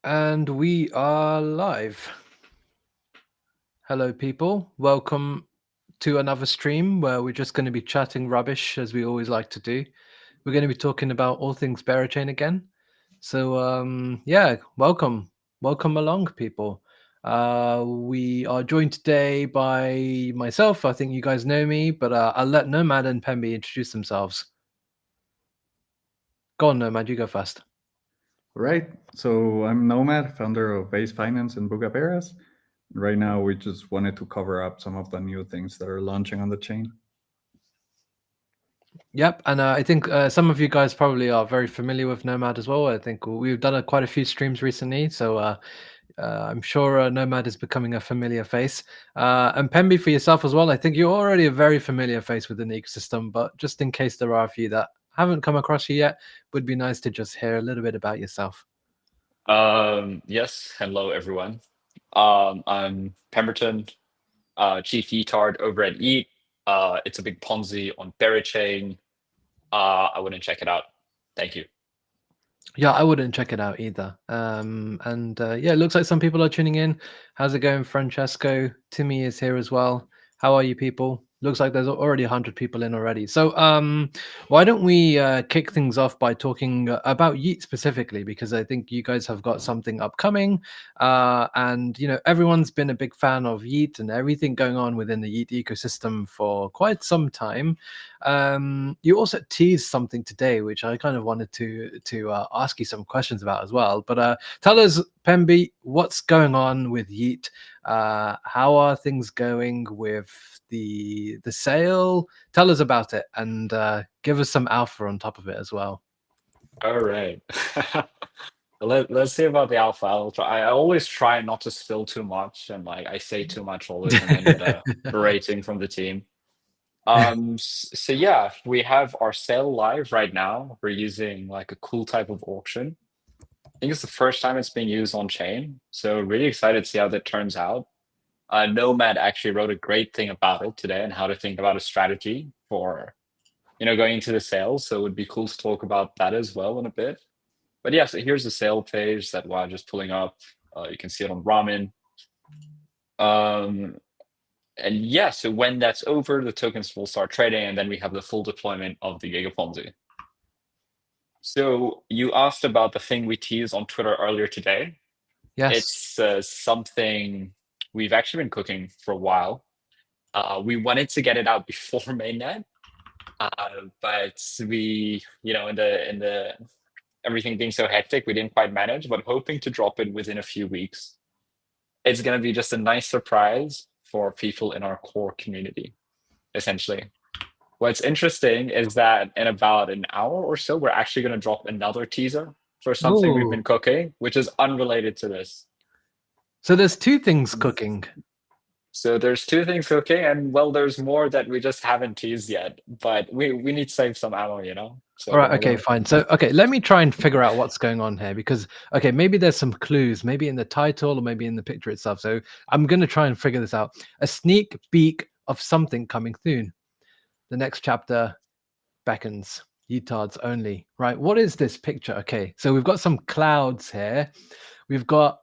And we are live. Hello, people. Welcome to another stream where we're just going to be chatting rubbish as we always like to do. We're going to be talking about all things Berachain again. So, yeah, welcome. Welcome along, people. We are joined today by myself. I think you guys know me, but I'll let Nomad and Pembe introduce themselves. Go on, Nomad, you go first. Right. So I'm Nomad, founder of Base Finance and Bugaberas. Right now, we just wanted to cover up some of the new things that are launching on the chain. Yep, and I think some of you guys probably are very familiar with Nomad as well. I think we've done quite a few streams recently, so I'm sure Nomad is becoming a familiar face. And Pemby, for yourself as well, I think you're already a very familiar face within the ecosystem, but just in case there are a few that haven't come across you yet, would be nice to just hear a little bit about yourself. Yes, hello everyone. I'm Pemberton, Chief Yeetard over at Yeet. It's a big Ponzi on Berachain. I wouldn't check it out. Thank you. Yeah, I wouldn't check it out either. And yeah, it looks like some people are tuning in. How's it going, Francesco? Timmy is here as well. How are you, people? Looks like there's already 100 people in already. So, why don't we kick things off by talking about Yeet specifically? Because I think you guys have got something upcoming, and everyone's been a big fan of Yeet and everything going on within the Yeet ecosystem for quite some time. You also teased something today, which I kind of wanted to ask you some questions about as well. But tell us, Pemby, what's going on with Yeet? How are things going with the sale? Tell us about it and give us some alpha on top of it as well. All right. Let's see about the alpha. I always try not to spill too much, and I say too much always, and then get a rating from the team. So yeah, we have our sale live right now. We're using like a cool type of auction. I think it's the first time it's being used on chain, so really excited to see how that turns out. Nomad actually wrote a great thing about it today and how to think about a strategy for going into the sales. So it would be cool to talk about that as well in a bit. But yeah, so here's the sale page that we're just pulling up. You can see it on Ramen. And yeah, so when that's over, the tokens will start trading, and then we have the full deployment of the Giga Ponzi. So you asked about the thing we teased on Twitter earlier today. Yes. It's something we've actually been cooking for a while. We wanted to get it out before mainnet, but we, in the everything being so hectic, we didn't quite manage. But hoping to drop it within a few weeks. It's going to be just a nice surprise for people in our core community, essentially. What's interesting is that in about an hour or so, we're actually going to drop another teaser for something we've Ooh. been cooking, which is unrelated to this. So there's two things cooking. So there's two things cooking, and well, there's more that we just haven't teased yet, but we need to save some ammo. So All right, okay, fine. So, okay, let me try and figure out what's going on here because, okay, maybe there's some clues, maybe in the title or maybe in the picture itself. So, I'm going to try and figure this out. A sneak peek of something coming soon. The next chapter beckons. Yeetards only. Right. What is this picture? Okay, so we've got some clouds here. We've got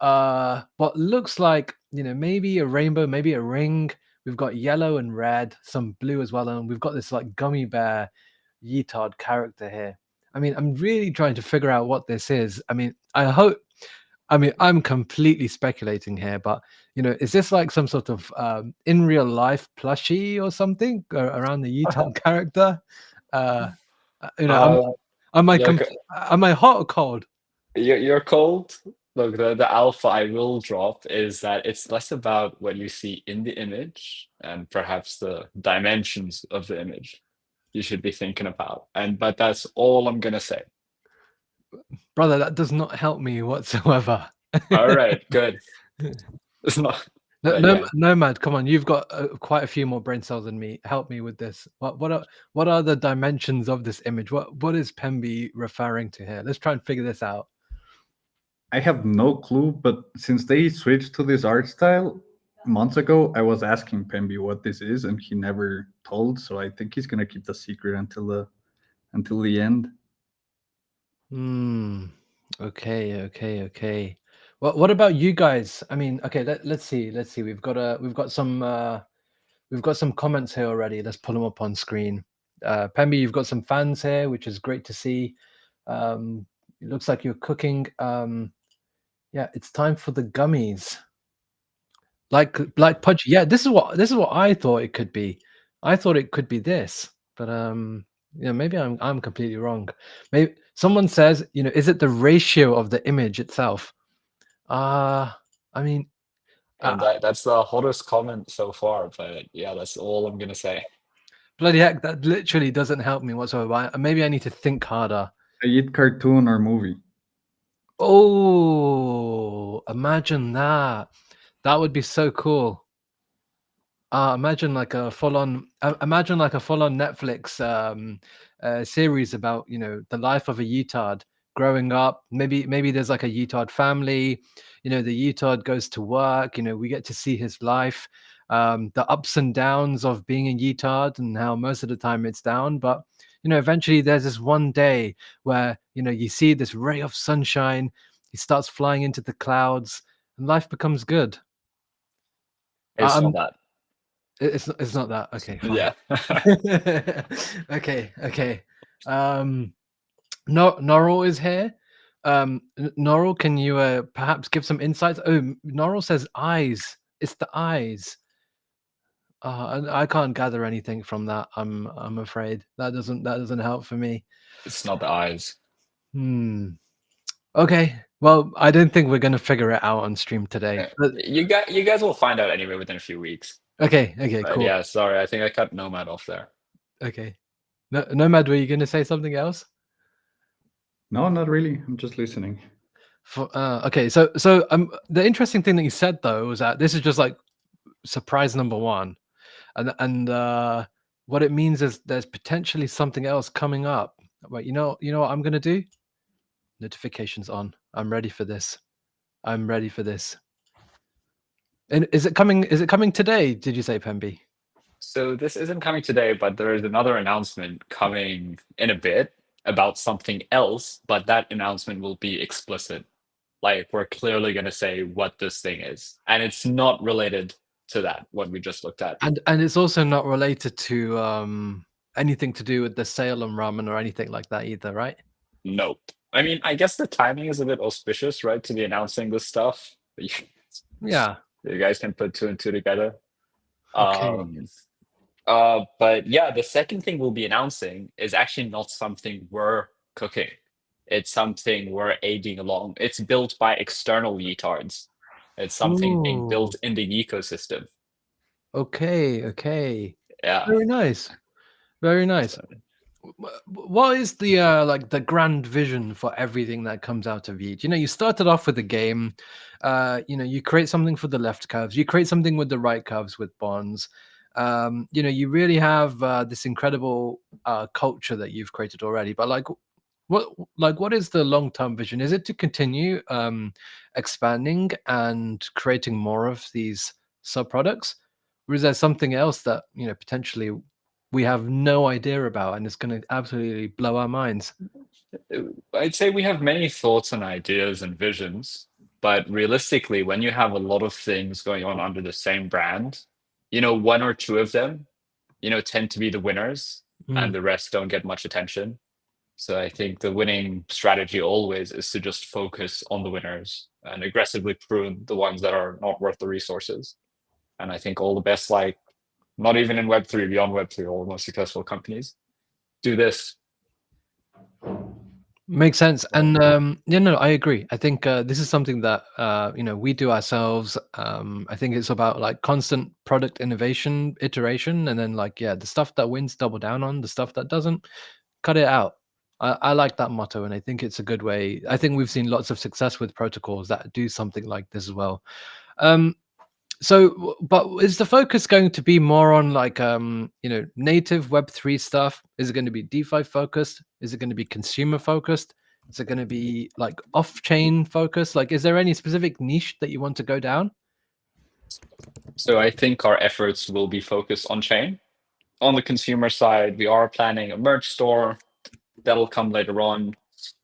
what looks like, maybe a rainbow, maybe a ring. We've got yellow and red, some blue as well, and we've got this like gummy bear Yeetard character here. I mean, I'm really trying to figure out what this is. I mean, I'm completely speculating here, but is this like some sort of in real life plushie or something around the Yeetard character? Uh, you know, am, uh, am I yeah, am I hot or cold? you're cold. Look, the alpha I will drop is that it's less about what you see in the image and perhaps the dimensions of the image you should be thinking about. But that's all I'm gonna say. Brother, that does not help me whatsoever. All right, good. It's not, No, but no, yeah. Nomad, come on! You've got quite a few more brain cells than me. Help me with this. What are the dimensions of this image? What is Pemby referring to here? Let's try and figure this out. I have no clue, but since they switched to this art style months ago, I was asking Pemby what this is, and he never told. So I think he's gonna keep the secret until the end. Hmm. Okay. What about you guys? I mean, okay, let's see. We've got some comments here already. Let's pull them up on screen. Pemby, you've got some fans here, which is great to see. It looks like you're cooking. Yeah, it's time for the gummies. Like Pudgy. Yeah, this is what I thought it could be. I thought it could be this, but yeah, maybe I'm completely wrong. Maybe someone says, is it the ratio of the image itself? I mean, And that's the hottest comment so far. But yeah, that's all I'm gonna say. bloody heck, that literally doesn't help me whatsoever. Maybe I need to think harder. A Yeet cartoon or movie. Oh, imagine that. That would be so cool. Imagine like a full-on Netflix series about the life of a Utard growing up. Maybe there's like a Utard family. The Utard goes to work. We get to see his life, the ups and downs of being a Utard, and how most of the time it's down. But eventually there's this one day where you see this ray of sunshine. He starts flying into the clouds, and life becomes good. It's not that. It's not that. Okay, fine. Yeah. Okay. Norrell is here. Norrell, can you perhaps give some insights? Oh, Norrell says eyes. It's the eyes. I can't gather anything from that. I'm afraid that doesn't help for me. It's not the eyes. Okay. Well, I don't think we're gonna figure it out on stream today. But, You guys will find out anyway within a few weeks. okay, But cool. yeah, sorry, I think I cut Nomad off there. Okay. Nomad, were you gonna say something else? No, not really. I'm just listening. Okay, so the interesting thing that you said though was that this is just like surprise number one, and what it means is there's potentially something else coming up. But you know what I'm gonna do? Notifications on. I'm ready for this. I'm ready for this. And is it coming? Is it coming today? Did you say, Pemby? So this isn't coming today, but there is another announcement coming in a bit about something else, but that announcement will be explicit. Like we're clearly going to say what this thing is, and it's not related to that what we just looked at. And it's also not related to anything to do with the Salem ramen or anything like that either, right? Nope. I mean, I guess the timing is a bit auspicious, right, to be announcing this stuff. Yeah. You guys can put two and two together. Okay. But yeah, the second thing we'll be announcing is actually not something we're cooking. It's something we're aiding along. It's built by external Yeetards. It's something being built in the ecosystem. Okay. Yeah. Very nice. Very nice. So, What is the like the grand vision for everything that comes out of Yeet? You started off with a game. You create something for the left curves. You create something with the right curves with bonds. You really have this incredible culture that you've created already. But what is the long-term vision? Is it to continue expanding and creating more of these sub products, or is there something else that potentially we have no idea about and it's going to absolutely blow our minds? I'd say we have many thoughts and ideas and visions, but realistically, when you have a lot of things going on under the same brand, one or two of them, tend to be the winners and the rest don't get much attention. So I think the winning strategy always is to just focus on the winners and aggressively prune the ones that are not worth the resources. And I think all the best, like not even in Web3, beyond Web3, all the most successful companies do this. Makes sense. And I agree. I think this is something that we do ourselves. I think it's about like constant product innovation, iteration, and then the stuff that wins, double down on. The stuff that doesn't, cut it out. I like that motto, and I think it's a good way. I think we've seen lots of success with protocols that do something like this as well. But is the focus going to be more on native Web3 stuff? Is it going to be DeFi focused? Is it going to be consumer focused? Is it going to be like off-chain focused? Is there any specific niche that you want to go down? So I think our efforts will be focused on chain. On the consumer side, we are planning a merch store that'll come later on.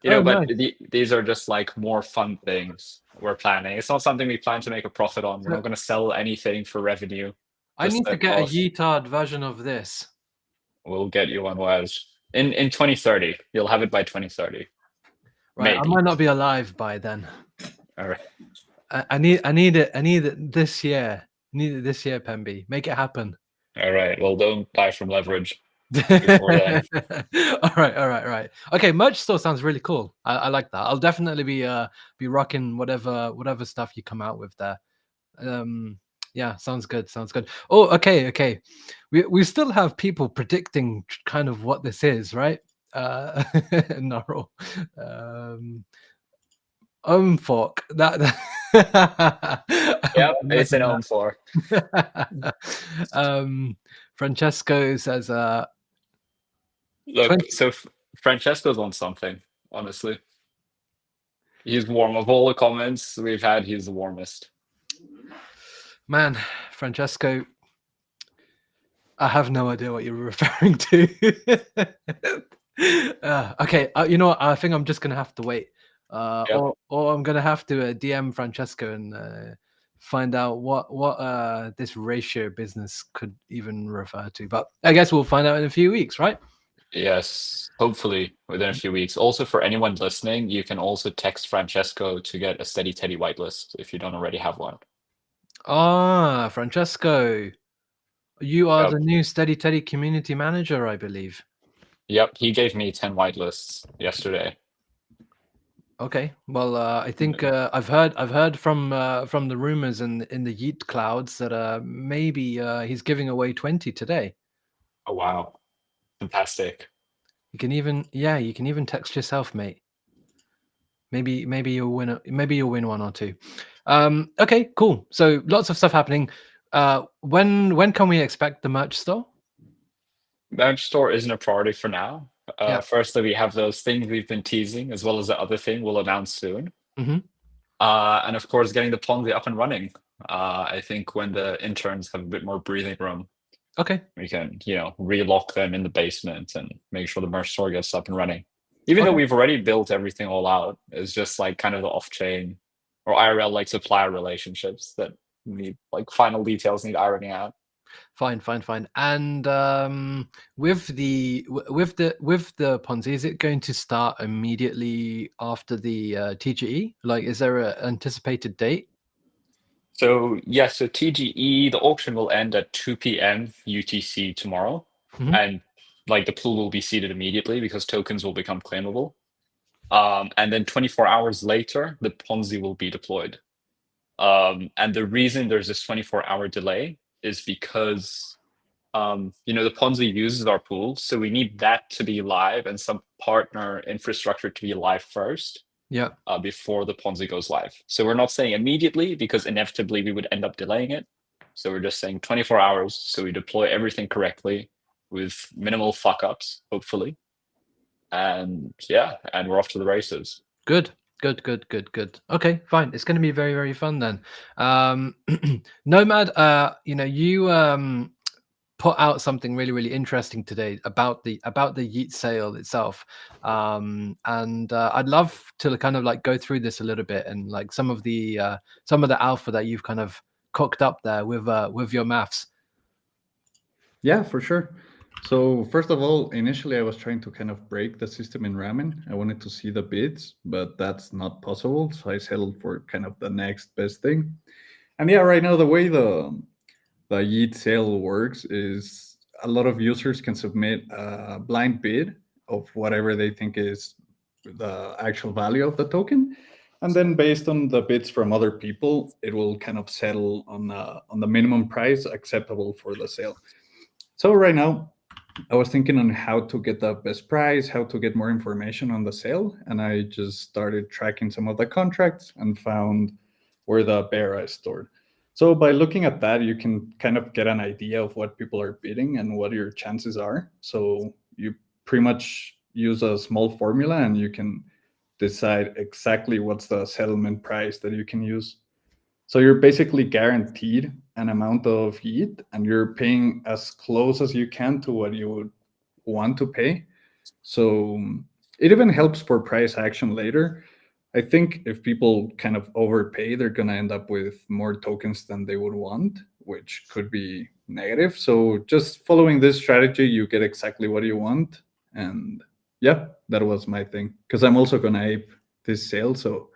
Nice. These are just like more fun things we're planning. It's not something we plan to make a profit on. We're not going to sell anything for revenue. I Just need to the get a cost. Yeetard version of this. We'll get you one, Wes. In 2030. You'll have it by 2030. Right, I Maybe. might not be alive by then. All right. I need it this year. I need it this year, Pemby. Make it happen. All right. Well, don't die from leverage before then. All right. Okay, merch store sounds really cool. I like that. I'll definitely be rocking whatever stuff you come out with there. Yeah, sounds good. Oh, okay. We still have people predicting kind of what this is, right? Gnarl. Fork. That Yep, it's an own for. Francesco says Look, 20 so Francesco's on something, honestly. He's warm. Of all the comments we've had, he's the warmest. Man, Francesco, I have no idea what you're referring to. Okay, you know what? I think I'm just gonna have to wait, Yep. or I'm gonna have to DM Francesco and find out what this ratio business could even refer to. But I guess we'll find out in a few weeks, right? Yes, hopefully within a few weeks. Also, for anyone listening, you can also text Francesco to get a Steady Teddy whitelist if you don't already have one. Ah, Francesco, you are Yep. the new Steady Teddy community manager, I believe. Yep, he gave me 10 whitelists yesterday. Okay, well, I think I've heard from the rumors in the Yeet clouds that maybe he's giving away 20 today. Oh wow, fantastic! You can even text yourself, mate. Maybe you'll win. Maybe you'll win one or two. Okay, cool. So lots of stuff happening. When can we expect the merch store? Merch store isn't a priority for now. Yeah. Firstly, we have those things we've been teasing, as well as the other thing we'll announce soon. Mm-hmm. And of course, getting the Ponzi up and running. I think when the interns have a bit more breathing room, Okay. we can, relock them in the basement and make sure the merch store gets up and running. Even though we've already built everything all out, it's just like kind of the off-chain or IRL like supplier relationships that need like final details need ironing out. Fine. And with the Ponzi, is it going to start immediately after the TGE? Like, is there an anticipated date? So yes, so TGE, the auction will end at 2 p.m. UTC tomorrow, and like the pool will be seeded immediately because tokens will become claimable. And then 24 hours later, the Ponzi will be deployed. And the reason there's this 24-hour delay is because the Ponzi uses our pool, so we need that to be live and some partner infrastructure to be live first. Yeah. Before the Ponzi goes live. So we're not saying immediately because inevitably we would end up delaying it. So we're just saying 24 hours. So we deploy everything correctly with minimal fuck ups, hopefully. And and we're off to the races. Good. Okay, fine. It's going to be very, very fun then. Nomad, you put out something really, really interesting today about the Yeet sale itself, and I'd love to kind of like go through this a little bit and like some of the alpha that you've kind of cooked up there with your maths. Yeah, for sure. So first of all, initially I was trying to kind of break the system in Ramen. I wanted to see the bids, but that's not possible. So I settled for kind of the next best thing. And yeah, right now the way the Yeet sale works is a lot of users can submit a blind bid of whatever they think is the actual value of the token. And then based on the bids from other people, it will kind of settle on the minimum price acceptable for the sale. So right now, I was thinking on how to get the best price, how to get more information on the sale. And I just started tracking some of the contracts and found where the Bera is stored. So by looking at that, you can kind of get an idea of what people are bidding and what your chances are. So you pretty much use a small formula and you can decide exactly what's the settlement price that you can use. So you're basically guaranteed an amount of Yeet and you're paying as close as you can to what you would want to pay. So it even helps for price action later. I think if people kind of overpay, they're going to end up with more tokens than they would want, which could be negative. So just following this strategy, you get exactly what you want. And yeah, that was my thing. Because I'm also going to ape this sale. So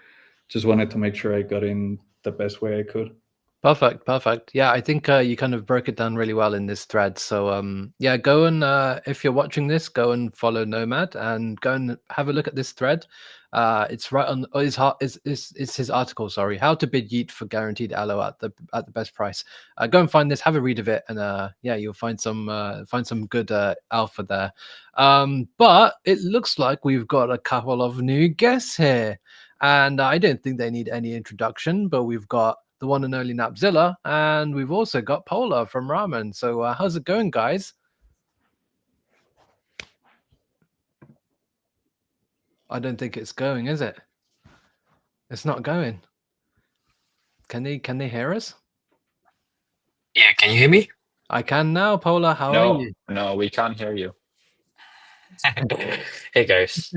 just wanted to make sure I got in the best way I could. Perfect. Yeah, I think you kind of broke it down really well in this thread. So yeah, go and if you're watching this, go and follow Nomad and go and have a look at this thread. It's right on it's his article. Sorry, how to bid Yeet for guaranteed allo at the best price. Go and find this, have a read of it, and yeah, you'll find some good alpha there. But it looks like we've got a couple of new guests here, and I don't think they need any introduction. But we've got the one and only Napzilla, and we've also got Polar from Ramen. So how's it going, guys? I don't think it's going, is it? It's not going. Can they hear us? Yeah, can you hear me? I can now, Polar. How are you? No, we can't hear you. Hey guys.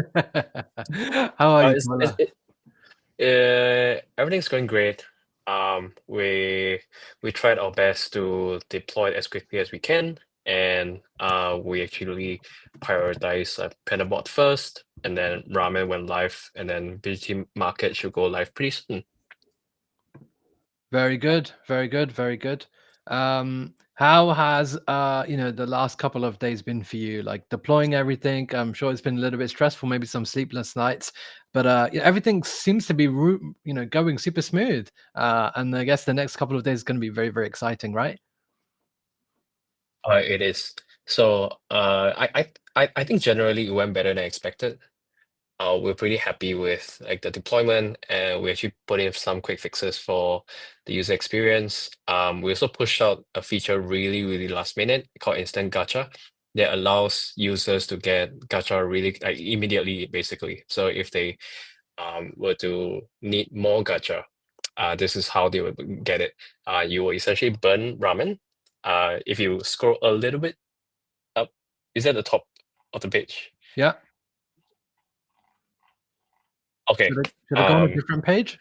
How are you, It's- Polar? everything's going great. We tried our best to deploy it as quickly as we can, and we actually prioritize Penabot first, and then Ramen went live, and then BGT Market should go live pretty soon. Very good. How has the last couple of days been for you? Like deploying everything. I'm sure it's been a little bit stressful, maybe some sleepless nights, but everything seems to be going super smooth. And I guess the next couple of days is going to be very, very exciting, right? It is. So I think generally it went better than expected. We're pretty happy with like the deployment, and we actually put in some quick fixes for the user experience. We also pushed out a feature really last minute called Instant Gacha that allows users to get gacha really like immediately, basically. So if they were to need more gacha, this is how they would get it. You will essentially burn ramen. If you scroll a little bit up, is at the top of the page. Yeah. Okay. Should I go on a different page?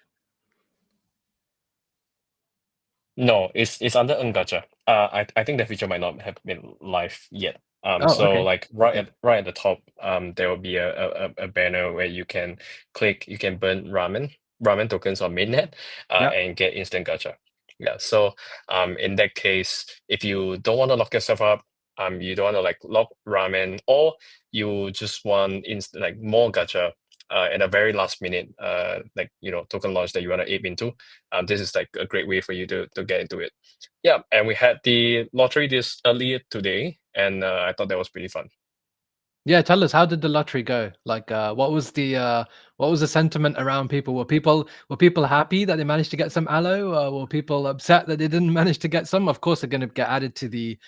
No, it's under Gacha. I think the feature might not have been live yet. So okay. like right at the top, there will be a banner where you can click, you can burn ramen tokens on mainnet, and get instant gacha. Yeah. So in that case, if you don't want to lock yourself up, you don't want to like lock ramen, or you just want like more gacha, at a very last minute, like token launch that you want to ape into, this is like a great way for you to get into it. Yeah, and we had the lottery this earlier today, and I thought that was pretty fun. Yeah, tell us, how did the lottery go? Like, what was the sentiment around people? Were people happy that they managed to get some allo? Were people upset that they didn't manage to get some? Of course, they're going to get added to the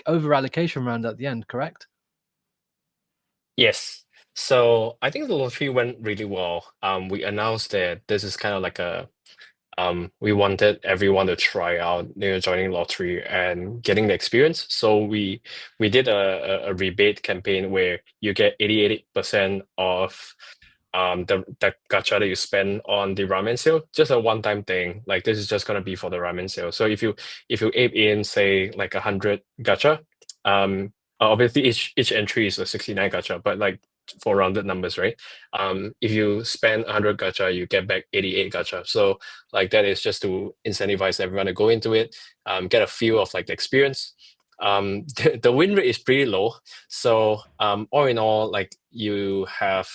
over allocation round at the end, correct? Yes. So I think the lottery went really well. We announced that this is kind of like we wanted everyone to try out joining lottery and getting the experience. So we did a rebate campaign where you get 88% of the gacha that you spend on the ramen sale, just a one-time thing. Like this is just gonna be for the ramen sale. So if you ape in say like 100 gacha, obviously each entry is a 69 gacha, but like for rounded numbers, right? If you spend 100 gacha, you get back 88 gacha. So like that is just to incentivize everyone to go into it, get a feel of like the experience. The win rate is pretty low. So all in all, like you have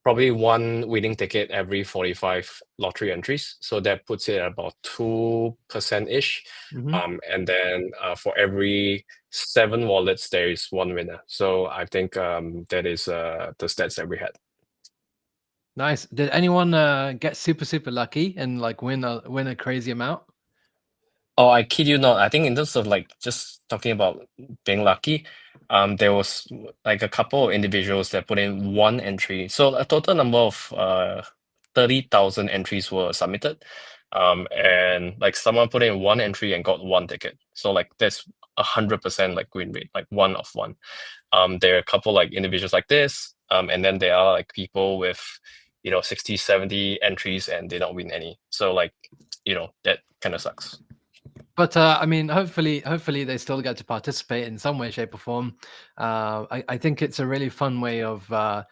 probably one winning ticket every 45 lottery entries. So that puts it at about 2%-ish. And then for every 7 wallets, there is one winner. So I think that is the stats that we had. Nice. Did anyone get super lucky and like win a crazy amount? Oh, I kid you not. I think in terms of like just talking about being lucky, there was like a couple of individuals that put in one entry. So a total number of 30,000 entries were submitted, and like someone put in one entry and got one ticket. So like that's 100% like win rate, like 1 of 1. There are a couple like individuals like this, and then there are like people with 60, 70 entries and they don't win any. So like that kind of sucks. But I mean, hopefully they still get to participate in some way, shape, or form. I think it's a really fun way of I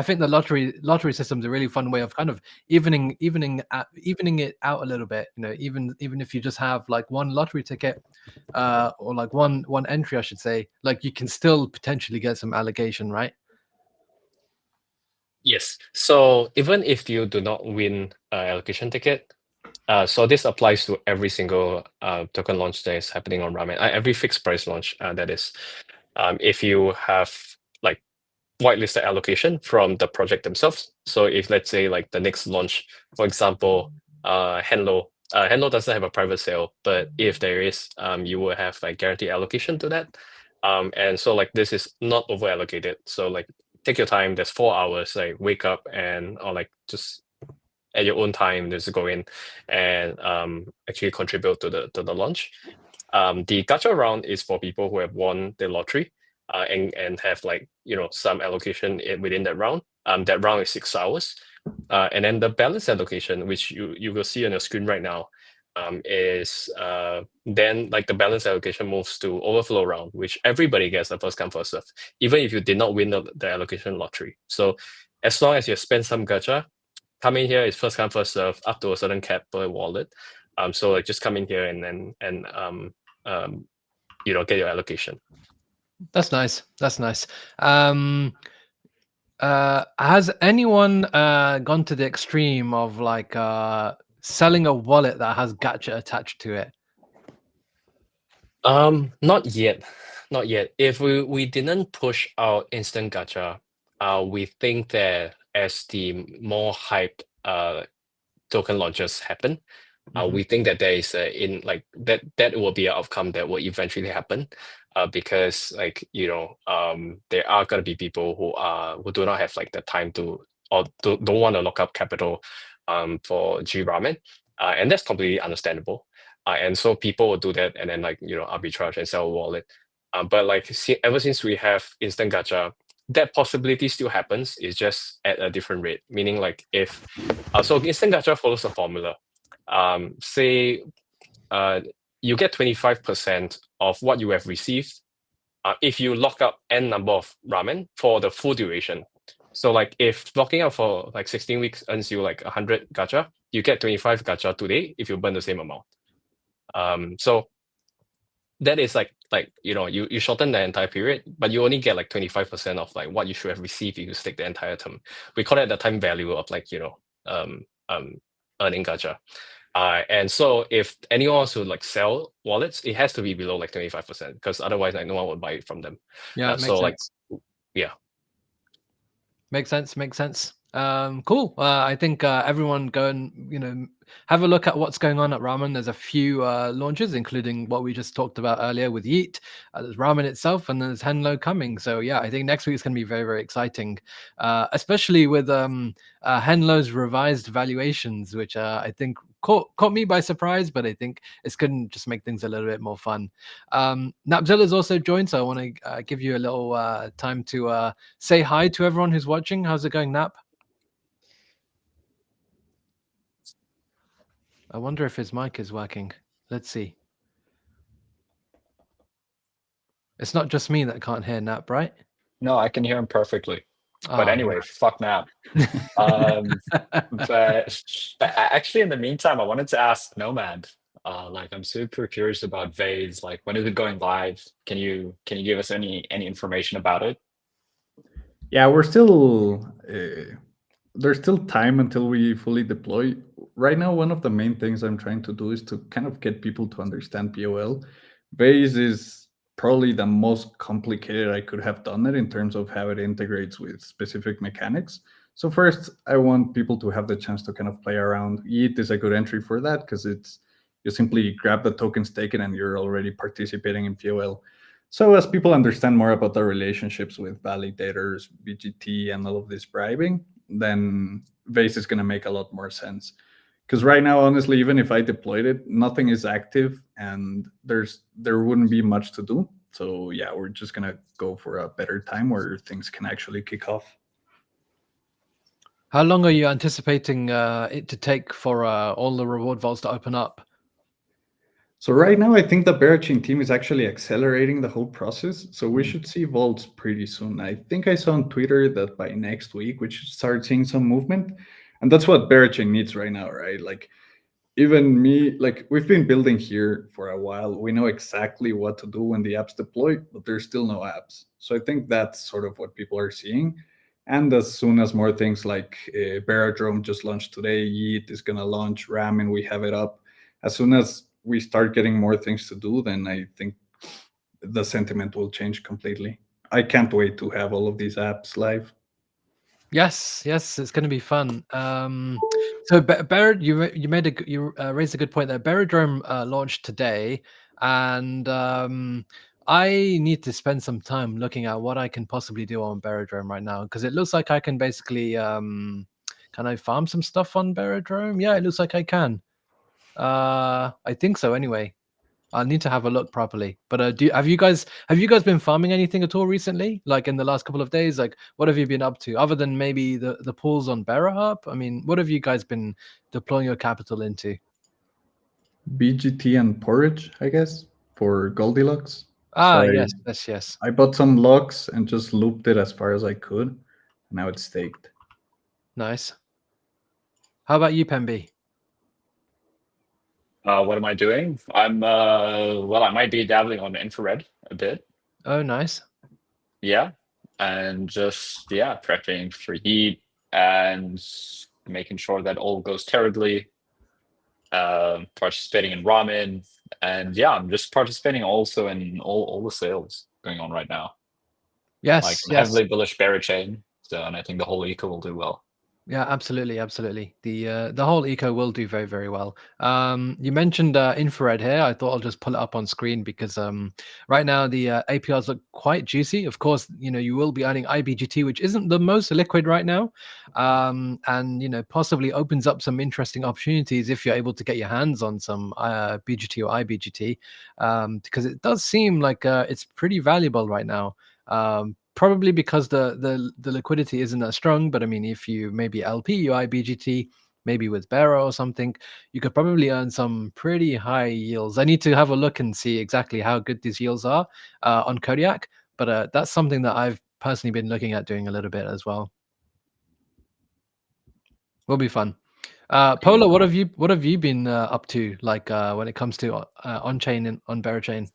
think the lottery system is a really fun way of kind of evening it out a little bit. Even if you just have like one lottery ticket, or like one entry, I should say, like you can still potentially get some allocation, right? Yes. So even if you do not win allocation ticket, so this applies to every single token launch that is happening on Ramen, every fixed price launch, that is. If you have like whitelisted allocation from the project themselves. So if let's say like the next launch, for example, Henlo doesn't have a private sale, but if there is, you will have like guaranteed allocation to that. And so like this is not over allocated. So like take your time. There's 4 hours. Like wake up or like just at your own time, just go in and actually contribute to the launch. The gacha round is for people who have won the lottery and have like some allocation within that round. That round is 6 hours, and then the balance allocation, which you will see on your screen right now, is then like the balance allocation moves to overflow round, which everybody gets a first come first serve, even if you did not win the allocation lottery. So as long as you spend some gacha, come in here is first come first serve up to a certain cap per wallet. So like just come in here and get your allocation. That's nice. Has anyone gone to the extreme of like selling a wallet that has gacha attached to it? Not yet. If we didn't push out instant gacha, we think that as the more hyped token launches happen, we think that there is that will be an outcome that will eventually happen, because like there are gonna be people who do not have like the time to or don't want to lock up capital for G Ramen, and that's completely understandable. And so people will do that and then arbitrage and sell a wallet. But like ever since we have instant gacha, that possibility still happens. It's just at a different rate. Meaning like if so instant gacha follows the formula. Say you get 25% of what you have received if you lock up n number of ramen for the full duration. So like if locking up for like 16 weeks earns you like 100 gacha, you get 25 gacha today if you burn the same amount. So that is like you shorten the entire period, but you only get like 25% of like what you should have received if you stick the entire term. We call it the time value of like earning gacha. And so if anyone wants to like sell wallets, it has to be below like 25% because otherwise like no one would buy it from them. Yeah, so like yeah, makes sense. Cool. I think everyone go and have a look at what's going on at Ramen. There's a few launches, including what we just talked about earlier with Yeet. There's Ramen itself, and then there's Henlo coming. So yeah, I think next week is going to be very, very exciting, especially with Henlo's revised valuations, which I think caught me by surprise, but I think it's going to just make things a little bit more fun. Napzilla's also joined, so I want to give you a little time to say hi to everyone who's watching. How's it going, Nap? I wonder if his mic is working. Let's see. It's not just me that can't hear Nap, right? No, I can hear him perfectly. But anyway, fuck Nap. But actually, in the meantime, I wanted to ask Nomad. I'm super curious about Vase. Like, when is it going live? Can you give us any information about it? Yeah, we're still there's still time until we fully deploy. Right now, one of the main things I'm trying to do is to kind of get people to understand POL. Vase is probably the most complicated I could have done it in terms of how it integrates with specific mechanics. So first, I want people to have the chance to kind of play around. Yeet is a good entry for that because you simply grab the tokens taken and you're already participating in POL. So as people understand more about the relationships with validators, BGT, and all of this bribing, then Vase is going to make a lot more sense. Because right now, honestly, even if I deployed it, nothing is active and there wouldn't be much to do. So yeah, we're just going to go for a better time where things can actually kick off. How long are you anticipating it to take for all the reward vaults to open up? So right now, I think the Berachain team is actually accelerating the whole process. So we should see vaults pretty soon. I think I saw on Twitter that by next week, we should start seeing some movement. And that's what Berachain needs right now, right? Like even me, like we've been building here for a while. We know exactly what to do when the apps deploy, but there's still no apps. So I think that's sort of what people are seeing. And as soon as more things like Berachain just launched today, Yeet is going to launch, Ramen, we have it up. As soon as we start getting more things to do, then I think the sentiment will change completely. I can't wait to have all of these apps live. Yes, it's going to be fun. So you raised a good point there. Berachain launched today, and I need to spend some time looking at what I can possibly do on Berachain right now, because it looks like I can basically can I farm some stuff on Berachain? Yeah, it looks like I can. I think so anyway. I'll need to have a look properly. But have you guys been farming anything at all recently? Like in the last couple of days? Like what have you been up to? Other than maybe the pools on Berachain? I mean, what have you guys been deploying your capital into? BGT and porridge, I guess, for Goldilocks. Ah, So yes. I bought some logs and just looped it as far as I could. Now it's staked. Nice. How about you, Pemby? What am I doing? I'm well, I might be dabbling on infrared a bit. Oh, nice. Yeah, and just prepping for Yeet and making sure that all goes terribly. Participating in Ramen, and I'm just participating also in all the sales going on right now. Yes, Like I'm yes. heavily bullish Berachain, so and I think the whole eco will do well. Yeah, absolutely. The whole eco will do very, very well. You mentioned infrared here. I thought I'll just pull it up on screen because right now the APRs look quite juicy. Of course, you will be earning IBGT, which isn't the most liquid right now, and possibly opens up some interesting opportunities if you're able to get your hands on some BGT or IBGT, because it does seem like it's pretty valuable right now. Probably because the liquidity isn't that strong, but I mean, if you maybe LP your IBGT, maybe with Bera or something, you could probably earn some pretty high yields. I need to have a look and see exactly how good these yields are on Kodiak, but that's something that I've personally been looking at doing a little bit as well. Will be fun. Polo, what have you been up to, like when it comes to on chain and on Berachain?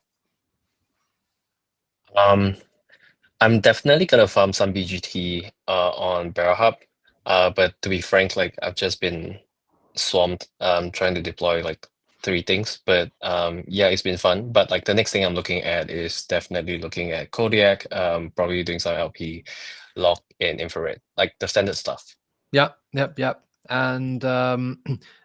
I'm definitely gonna farm some BGT on Berachain. But to be frank, like I've just been swamped trying to deploy like 3 things. But it's been fun. But like the next thing I'm looking at is definitely looking at Kodiak, probably doing some LP, lock in infrared, like the standard stuff. Yep. And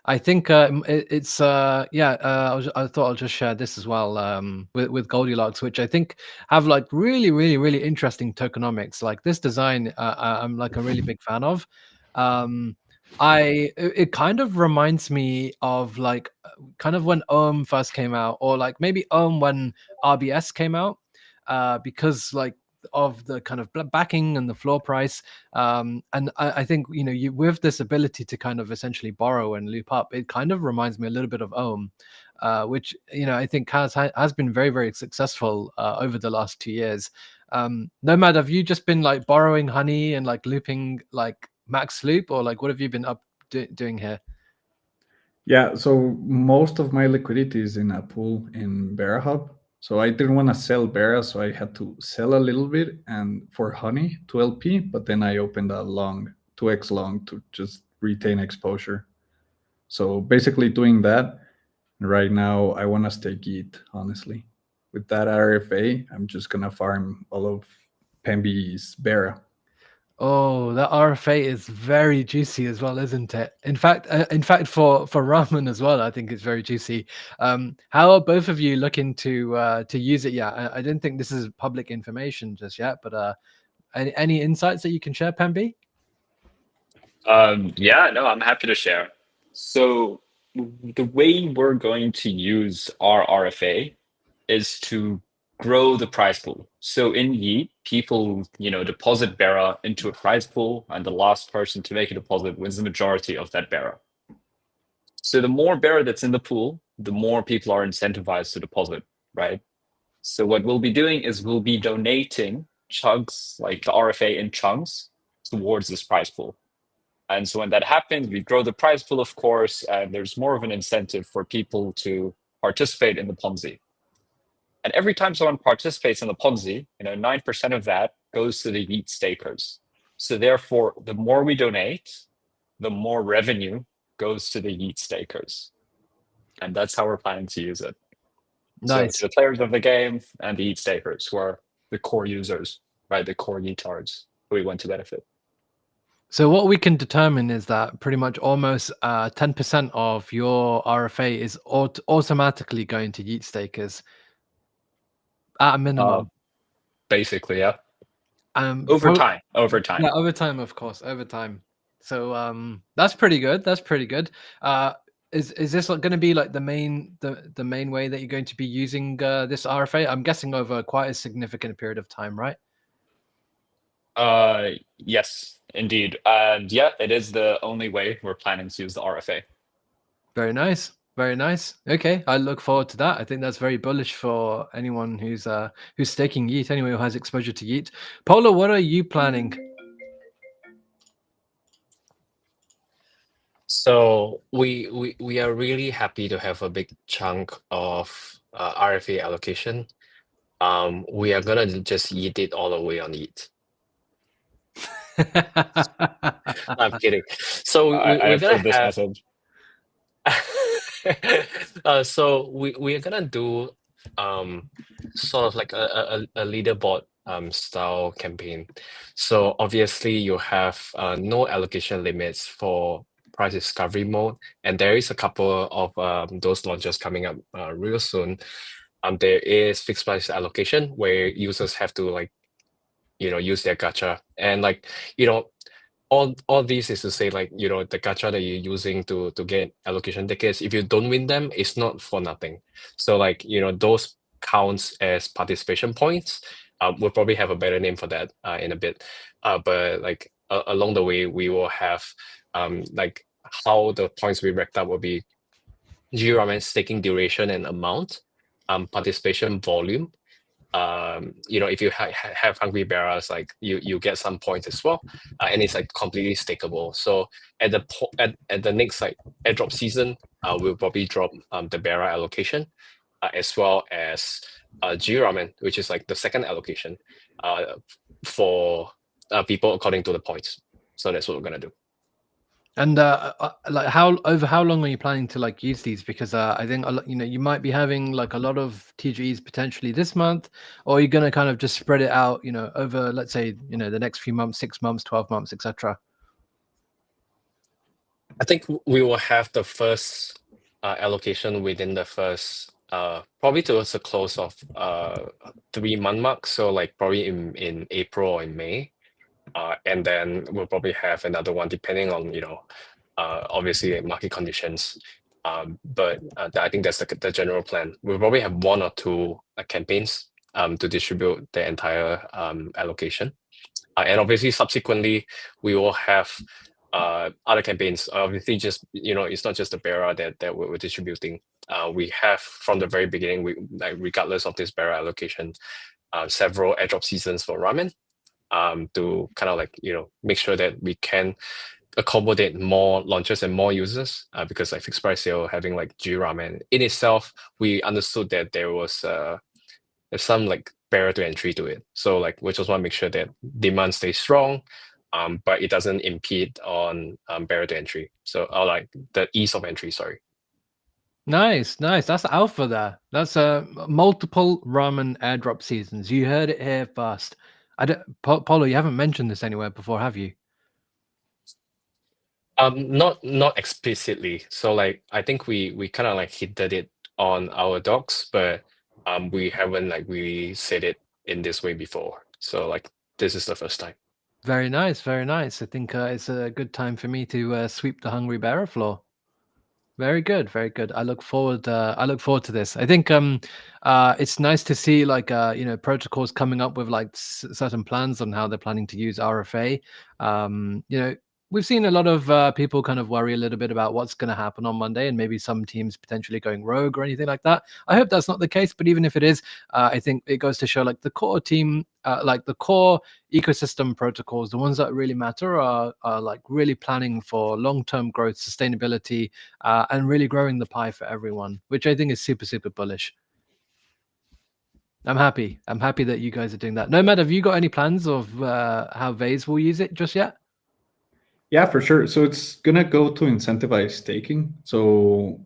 I think it's I thought I'll just share this as well with Goldilocks, which I think have like really, really, really interesting tokenomics. Like this design, I'm like a really big fan of. It kind of reminds me of like kind of when Ohm first came out, or like maybe Ohm when RBS came out, because like of the kind of backing and the floor price, and I think you with this ability to kind of essentially borrow and loop up, it kind of reminds me a little bit of Ohm, which I think has been very, very successful over the last 2 years. Nomad, have you just been like borrowing honey and like looping like max loop, or like what have you been up doing here? Yeah, so most of my liquidity is in a pool in Berachain. So I didn't want to sell Bera, so I had to sell a little bit and for honey to LP, but then I opened a long 2x long to just retain exposure. So basically doing that. Right now I want to stake Yeet, honestly. With that RFA, I'm just gonna farm all of Pemby's Bera. Oh, that RFA is very juicy as well, isn't it? In fact, for Ramen as well, I think it's very juicy. How are both of you looking to use it? Yeah, I didn't think this is public information just yet, but any insights that you can share, Pemby? Yeah, no, I'm happy to share. So the way we're going to use our RFA is to grow the prize pool. So in Yeet, people, deposit Bera into a prize pool, and the last person to make a deposit wins the majority of that Bera. So the more Bera that's in the pool, the more people are incentivized to deposit, right? So what we'll be doing is we'll be donating chunks, like the RFA in chunks, towards this prize pool. And so when that happens, we grow the prize pool, of course, and there's more of an incentive for people to participate in the Ponzi. And every time someone participates in the Ponzi, 9% of that goes to the Yeet stakers. So therefore, the more we donate, the more revenue goes to the Yeet stakers. And that's how we're planning to use it. So Nice. to the players of the game and the Yeet stakers, who are the core users, right? The core Yeetards who we want to benefit. So what we can determine is that pretty much almost 10% of your RFA is automatically going to Yeet stakers at a minimum. Basically, yeah. Over time. Yeah, over time, of course, over time. So that's pretty good. That's pretty good. Is this going to be like the main way that you're going to be using this RFA? I'm guessing over quite a significant period of time, right? Yes, indeed. And yeah, it is the only way we're planning to use the RFA. Very nice. Very nice. Okay, I look forward to that. I think that's very bullish for anyone who's staking Yeet, anyway, who has exposure to Yeet. Polo, what are you planning? So we are really happy to have a big chunk of RFA allocation. We are gonna just eat it all the way on Yeet. I'm kidding. So we're gonna heard this have. message. So we are gonna do sort of like a leaderboard style campaign. So obviously you have no allocation limits for price discovery mode, and there is a couple of those launches coming up real soon. There is fixed price allocation where users have to use their gacha, and all this is to say, the gacha that you're using to get allocation tickets, if you don't win them, it's not for nothing. So those counts as participation points. We'll probably have a better name for that in a bit. But along the way, we will have how the points we racked up will be Ramen staking duration and amount, participation volume. If you have hungry bearers, you get some points as well, and it's completely stakeable. So at the next airdrop season, we'll probably drop the bearer allocation, as well as Ramen, which is the second allocation for people according to the points. So that's what we're gonna do. And how long are you planning to use these? Because I think you might be having a lot of TGEs potentially this month, or you're gonna kind of just spread it out over, let's say, the next few months, 6 months, 12 months, etc. I think we will have the first allocation within the first probably towards the close of 3-month mark. So probably in April or in May. And then we'll probably have another one depending on obviously market conditions. But I think that's the general plan. We'll probably have 1 or 2 campaigns to distribute the entire allocation. And obviously subsequently we will have other campaigns. Obviously just it's not just the bearer that we're distributing. We have from the very beginning, regardless of this bearer allocation, several airdrop seasons for Ramen. To kind of make sure that we can accommodate more launches and more users, because fixed price sale having Ramen in itself, we understood that there was there's some barrier to entry to it. So we just want to make sure that demand stays strong, but it doesn't impede on barrier to entry. So the ease of entry, sorry. Nice. That's alpha there. That's multiple Ramen airdrop seasons. You heard it here first. Paulo, you haven't mentioned this anywhere before, have you? Not explicitly. So I think we kind of hinted it on our docs, but we haven't really said it in this way before. So this is the first time. Very nice, very nice. I think it's a good time for me to sweep the hungry bearer floor. Very good, very good. I look forward. I look forward to this. I think it's nice to see like protocols coming up with like certain plans on how they're planning to use RFA. We've seen a lot of people kind of worry a little bit about what's going to happen on Monday, and maybe some teams potentially going rogue or anything like that. I hope that's not the case, but even if it is, I think it goes to show like the core team, like the core ecosystem protocols, the ones that really matter are like really planning for long-term growth, sustainability, and really growing the pie for everyone, which I think is super, super bullish. I'm happy. I'm happy that you guys are doing that. Nomad, have you got any plans of how Vase will use it just yet? Yeah, for sure. So it's gonna go to incentivize staking. So,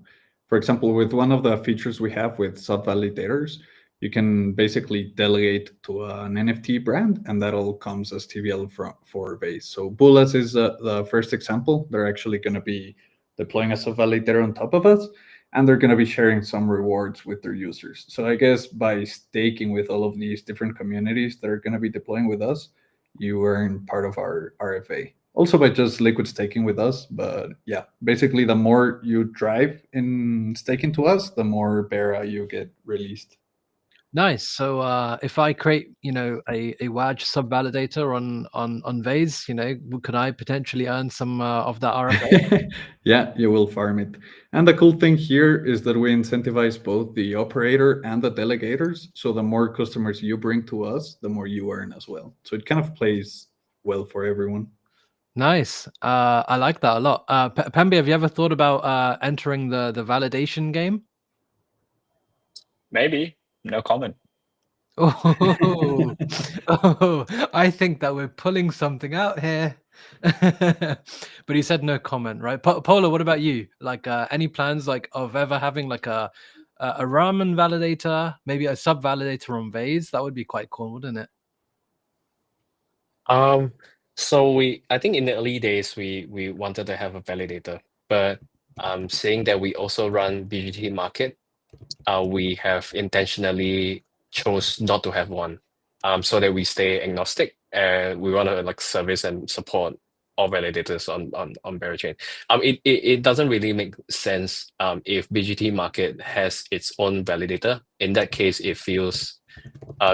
for example, with one of the features we have with sub validators, you can basically delegate to an NFT brand, and that all comes as TVL for Base. So Bullets is the first example. They're actually going to be deploying a sub validator on top of us, and they're going to be sharing some rewards with their users. So I guess by staking with all of these different communities that are going to be deploying with us, you earn part of our RFA. Also by just liquid staking with us, but yeah, basically the more you drive in staking to us, the more Bera you get released. Nice. So if I create, a WAG sub validator on Vase, could I potentially earn some of that RFA? Yeah, you will farm it. And the cool thing here is that we incentivize both the operator and the delegators. So the more customers you bring to us, the more you earn as well. So it kind of plays well for everyone. Nice. I like that a lot. Pembe, have you ever thought about entering the validation game? Maybe. No comment. Oh, I think that we're pulling something out here. But he said no comment, right? Paula, what about you? Like any plans like of ever having like a ramen validator, maybe a sub validator on Vase? That would be quite cool, wouldn't it? So I think in the early days we wanted to have a validator, but seeing that we also run BGT Market, we have intentionally chose not to have one, so that we stay agnostic and we want to like service and support all validators on Berachain. It doesn't really make sense if BGT Market has its own validator. In that case, it feels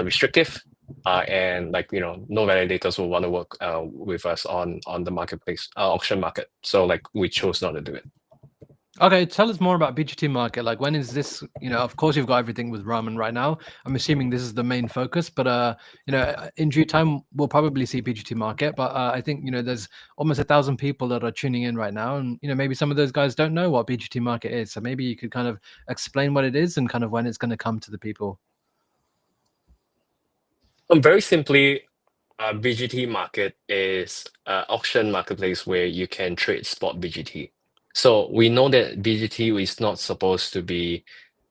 restrictive. And like no validators will want to work with us on the marketplace auction market. So like we chose not to do it. Okay, tell us more about BGT Market. Like, when is this? Of course, you've got everything with Ramen right now. I'm assuming this is the main focus, but in due time, we'll probably see BGT Market. But I think there's almost 1,000 people that are tuning in right now, and maybe some of those guys don't know what BGT Market is. So maybe you could kind of explain what it is and kind of when it's going to come to the people. Very simply, BGT Market is an auction marketplace where you can trade spot BGT. So we know that BGT is not supposed to be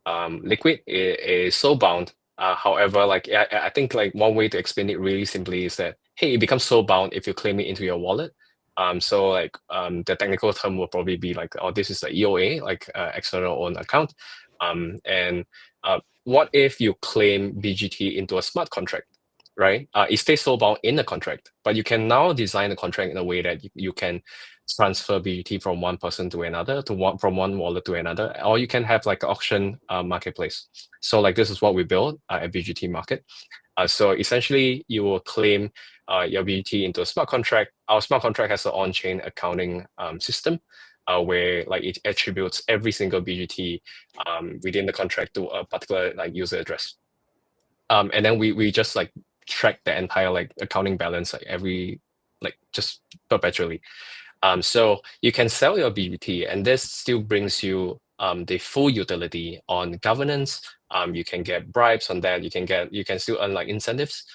liquid; it is soul bound. However, like I think like one way to explain it really simply is that hey, it becomes soul bound if you claim it into your wallet. So like the technical term will probably be like, oh, this is the EOA, like external owned account. And what if you claim BGT into a smart contract? Right? It stays soul bound in the contract, but you can now design the contract in a way that you can transfer BGT from one person to another, from one wallet to another, or you can have like an auction marketplace. So like this is what we built at BGT Market. So essentially, you will claim your BGT into a smart contract. Our smart contract has an on-chain accounting system where like it attributes every single BGT within the contract to a particular like user address. And then we just like track the entire like accounting balance like just perpetually. So you can sell your BGT, and this still brings you the full utility on governance. You can get bribes on that. You can still earn like incentives.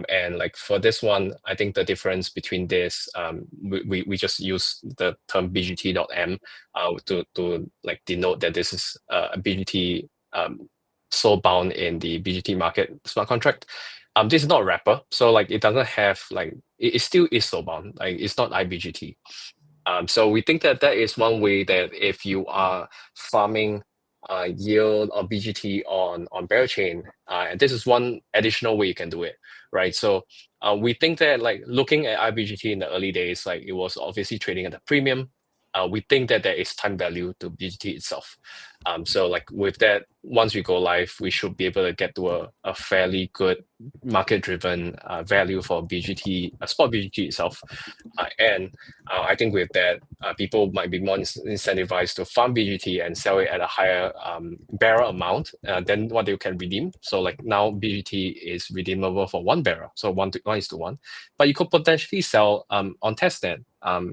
And like for this one, I think the difference between this, we just use the term BGT.M to like denote that this is a BGT soul bound in the BGT Market smart contract. This is not a wrapper, so like it doesn't have like it still is soul bound. Like it's not iBGT. So we think that is one way that if you are farming yield on BGT on Berachain, and this is one additional way you can do it, right? So we think that like looking at iBGT in the early days, like it was obviously trading at a premium. We think that there is time value to BGT itself. So like with that, once we go live, we should be able to get to a fairly good market-driven value for BGT, spot BGT itself. And I think with that, people might be more incentivized to farm BGT and sell it at a higher barrel amount than what they can redeem. So like now BGT is redeemable for 1 barrel, so 1:1. But you could potentially sell on testnet.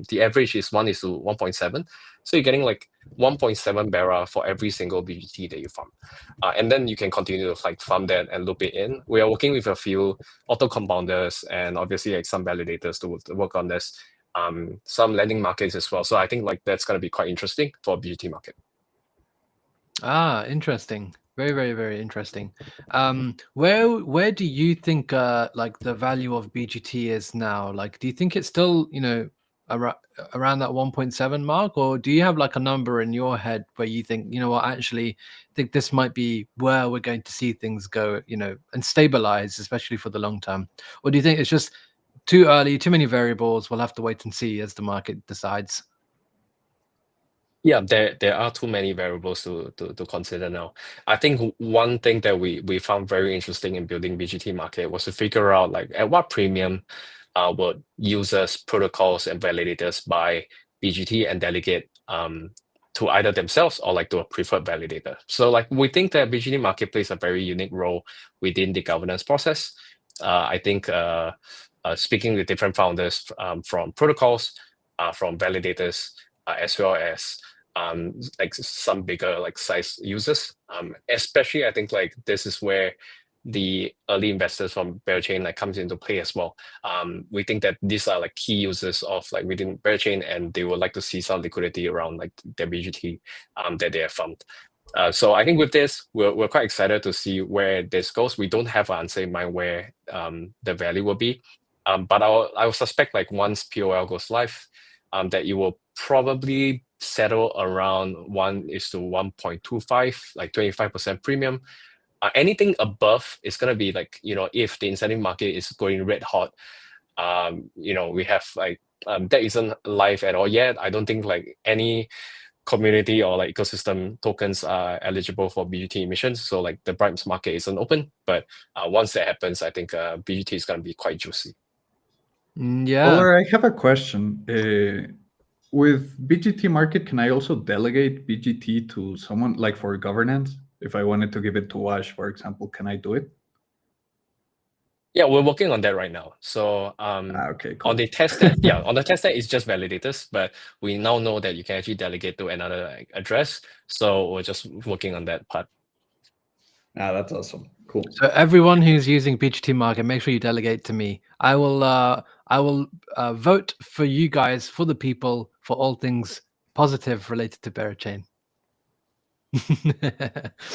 The average is 1:1.7. So you're getting like 1.7 barrel for every single BGT that you farm. And then you can continue to like farm that and loop it in. We are working with a few auto compounders and obviously like some validators to work on this. Some lending markets as well. So I think like that's going to be quite interesting for BGT market. Interesting. Very, very, very interesting. Where do you think like the value of BGT is now? Like, do you think it's still, around that 1.7 mark, or do you have like a number in your head where you think, actually think this might be where we're going to see things go, and stabilize, especially for the long term? Or do you think it's just too early, too many variables? We'll have to wait and see as the market decides. Yeah, there are too many variables to consider now. I think one thing that we found very interesting in building BGT market was to figure out like at what premium would users, protocols, and validators buy BGT and delegate to either themselves or like to a preferred validator. So like we think that BGT market plays a very unique role within the governance process. I think speaking with different founders from protocols, from validators, as well as like some bigger like size users, especially I think like this is where the early investors from Berachain like comes into play as well. We think that these are like key users of like within Berachain, and they would like to see some liquidity around like their BGT that they have found. So I think with this, we're quite excited to see where this goes. We don't have an answer in mind where the value will be, but I will suspect like once POL goes live, that it will probably settle around 1:1.25, like 25% premium. Anything above is going to be like, if the incentive market is going red hot, we have like, that isn't live at all yet. I don't think like any community or like ecosystem tokens are eligible for BGT emissions. So like the Bribes market isn't open, but once that happens, I think BGT is going to be quite juicy. Yeah. Polar, I have a question. With BGT market, can I also delegate BGT to someone like for governance? If I wanted to give it to Wash, for example, can I do it? Yeah, we're working on that right now. So Okay, cool. on the testnet, on the testnet, it's just validators, but we now know that you can actually delegate to another like, address. So we're just working on that part. That's awesome. Cool. So everyone who's using BGT market, make sure you delegate to me. I will vote for you guys, for the people, for all things positive related to Berachain.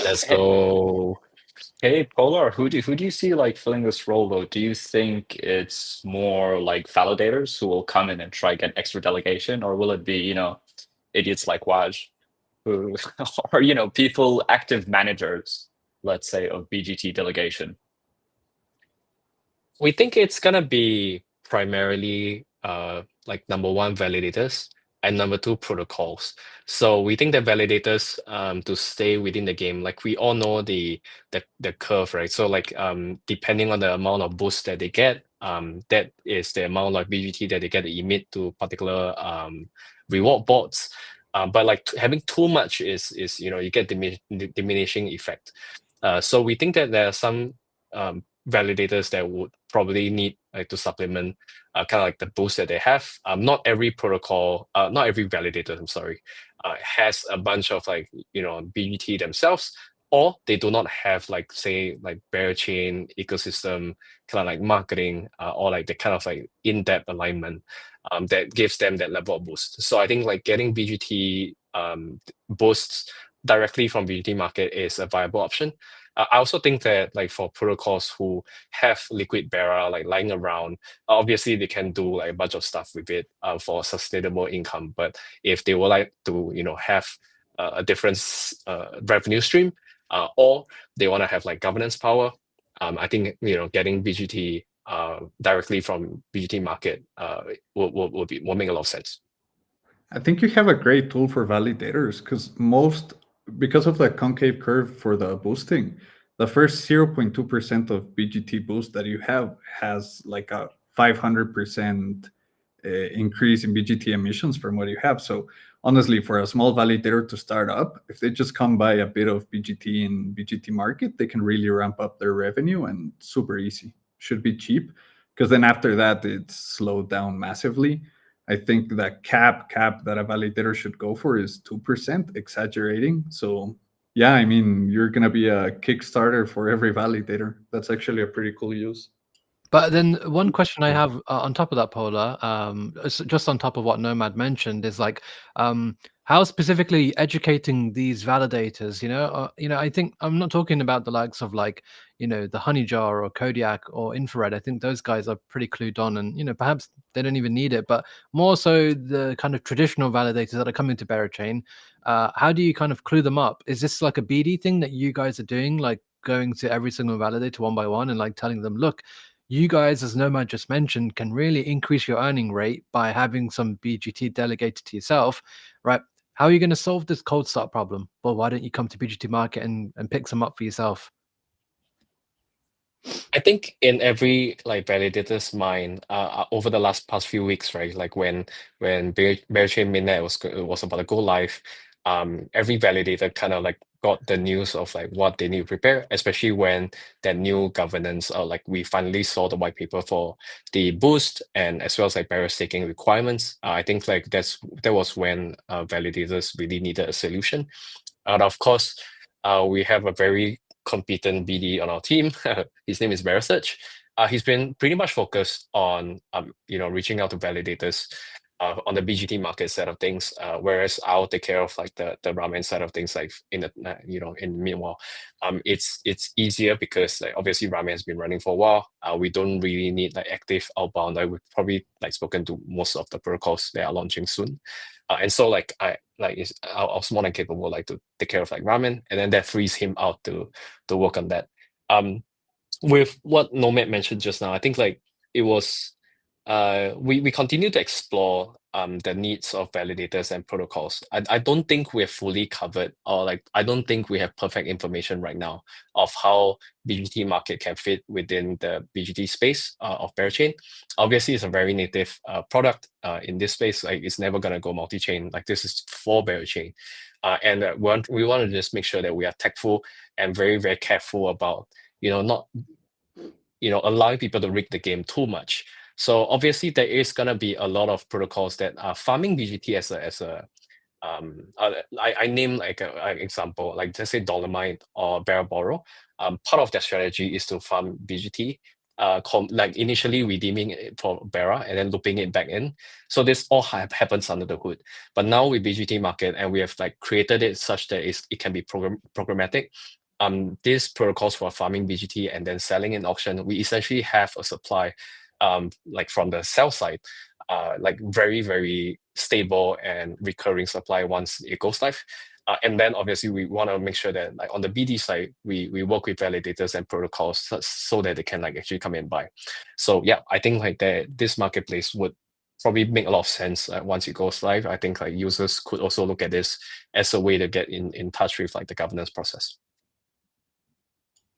Let's go. Hey, Polar, who do you see like filling this role though? Do you think it's more like validators who will come in and try get extra delegation, or will it be, idiots like Waj who or people, active managers, let's say, of BGT delegation? We think it's gonna be primarily like number one, validators, and number two, protocols. So we think that validators to stay within the game, like we all know the curve, right? So like depending on the amount of boost that they get, that is the amount of BGT that they get to emit to particular reward bots. But like having too much is you get diminishing effect. So we think that there are some validators that would probably need to supplement kind of like the boost that they have. Not every protocol, not every validator, I'm sorry, has a bunch of like BGT themselves, or they do not have like say like Berachain ecosystem kind of like marketing or like the kind of like in-depth alignment that gives them that level of boost. So I think like getting BGT boosts directly from BGT market is a viable option. I also think that like for protocols who have liquid Bera like lying around, obviously they can do like a bunch of stuff with it for sustainable income. But if they would like to have a different revenue stream, or they want to have like governance power. I think getting BGT directly from BGT Market will make a lot of sense. I think you have a great tool for validators because of the concave curve for the boosting, the first 0.2% of BGT boost that you have has like a 500% increase in BGT emissions from what you have. So honestly, for a small validator to start up, if they just come by a bit of BGT in BGT Market, they can really ramp up their revenue, and super easy. Should be cheap, because then after that, it's slowed down massively. I think the cap that a validator should go for is 2%, exaggerating. So yeah, I mean, you're going to be a Kickstarter for every validator. That's actually a pretty cool use. But then one question I have on top of that, Polar, just on top of what Nomad mentioned, is like, how specifically educating these validators? I think I'm not talking about the likes of like, the Honey Jar or Kodiak or Infrared. I think those guys are pretty clued on, and perhaps they don't even need it. But more so the kind of traditional validators that are coming to Berachain. How do you kind of clue them up? Is this like a BD thing that you guys are doing, like going to every single validator one by one and like telling them, look, you guys, as Nomad just mentioned, can really increase your earning rate by having some BGT delegated to yourself, right? How are you going to solve this cold start problem? Well, why don't you come to BGT Market and pick some up for yourself? I think in every like validator's mind, over the past few weeks, right? Like when Berachain mainnet was about to go live, every validator kind of like got the news of like what they need to prepare, especially when that new governance, like we finally saw the white paper for the boost and as well as like barrier staking requirements. I think like that was when validators really needed a solution. And of course, we have a very competent BD on our team. His name is Berachain. He's been pretty much focused on reaching out to validators on the BGT Market side of things, whereas I'll take care of like the Ramen side of things, like in the in meanwhile. It's easier because like obviously Ramen has been running for a while. We don't really need like active outbound. I would probably like spoken to most of the protocols that are launching soon. And so like I was more than capable like to take care of like Ramen, and then that frees him out to work on that. With what Nomad mentioned just now, I think like it was we continue to explore the needs of validators and protocols. I don't think we're fully covered, or like I don't think we have perfect information right now of how BGT Market can fit within the BGT space of Berachain. Obviously, it's a very native product in this space. Like it's never gonna go multi-chain. Like this is for Berachain, and we want to just make sure that we are tactful and very very careful about not allowing people to rig the game too much. So obviously there is gonna be a lot of protocols that are farming BGT as a I name like an example, like let's say Dolomite or Baraboro. Part of their strategy is to farm BGT, like initially redeeming it for Bera and then looping it back in. So this all happens under the hood. But now with BGT Market, and we have like created it such that it can be programmatic. These protocols for farming BGT and then selling in auction, we essentially have a supply like from the sell side, like very, very stable and recurring supply once it goes live. And then obviously we want to make sure that like on the BD side, we work with validators and protocols so that they can like actually come and buy. So yeah, I think like this marketplace would probably make a lot of sense once it goes live. I think like users could also look at this as a way to get in touch with like the governance process.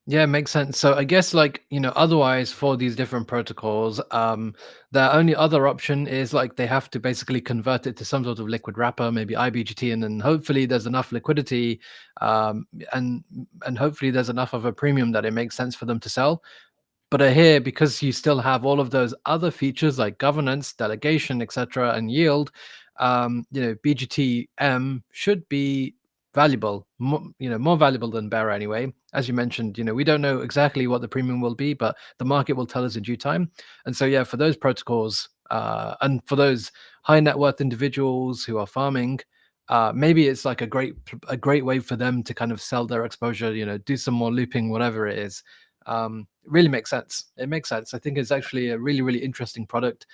Yeah, makes sense. So I guess like, otherwise for these different protocols, the only other option is like they have to basically convert it to some sort of liquid wrapper, maybe IBGT, and then hopefully there's enough liquidity, and hopefully there's enough of a premium that it makes sense for them to sell. But I hear because you still have all of those other features like governance, delegation, etc., and yield, BGT M should be valuable, more valuable than Bera anyway. As you mentioned, we don't know exactly what the premium will be, but the market will tell us in due time. And so, yeah, for those protocols and for those high net worth individuals who are farming, maybe it's like a great way for them to kind of sell their exposure, do some more looping, whatever it is. Really makes sense. It makes sense. I think it's actually a really, really interesting product.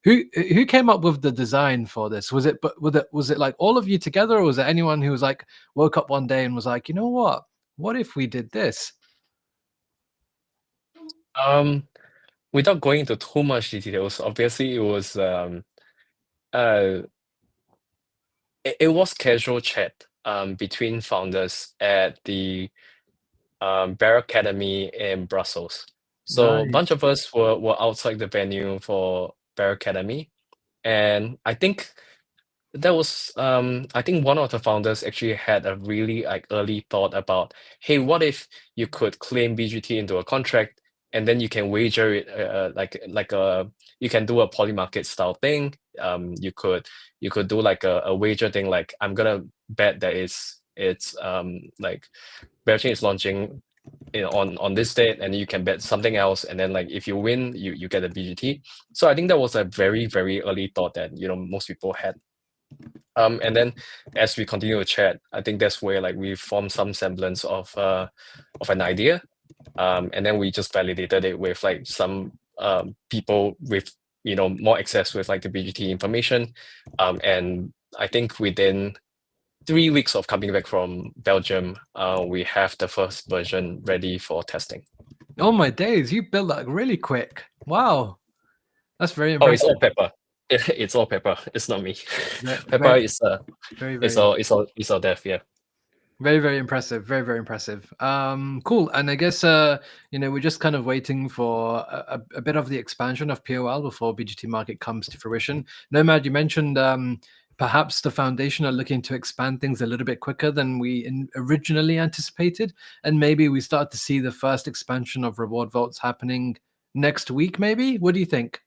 Who came up with the design for this? Was it like all of you together, or was it anyone who was like woke up one day and was like, you know what if we did this? Without going into too much details, obviously it was uh it was casual chat between founders at the Bear Academy in Brussels. So a bunch Nice. of us were outside the venue for Bear Academy, and I think that was I think one of the founders actually had a really like early thought about, hey, what if you could claim BGT into a contract and then you can wager it like a you can do a poly market style thing. You could do like a wager thing, like I'm gonna bet that it's like Berachain is launching on this date, and you can bet something else, and then like if you win, you get a BGT. So I think that was a very very early thought that most people had. And then as we continue to chat, I think that's where like we formed some semblance of an idea. And then we just validated it with like some people with more access with like the BGT information. And I think within 3 weeks of coming back from Belgium, we have the first version ready for testing. Oh my days, you built that really quick. Wow. That's very Oh, it's impressive. all Pepper. It's all Pepper. It's not me. Yeah, Pepper is very, it's all dev, yeah. very, very impressive. Very, very impressive. Cool. And I guess we're just kind of waiting for a bit of the expansion of POL before BGT Market comes to fruition. Nomad, you mentioned perhaps the foundation are looking to expand things a little bit quicker than we originally anticipated, and maybe we start to see the first expansion of reward vaults happening next week. Maybe. What do you think?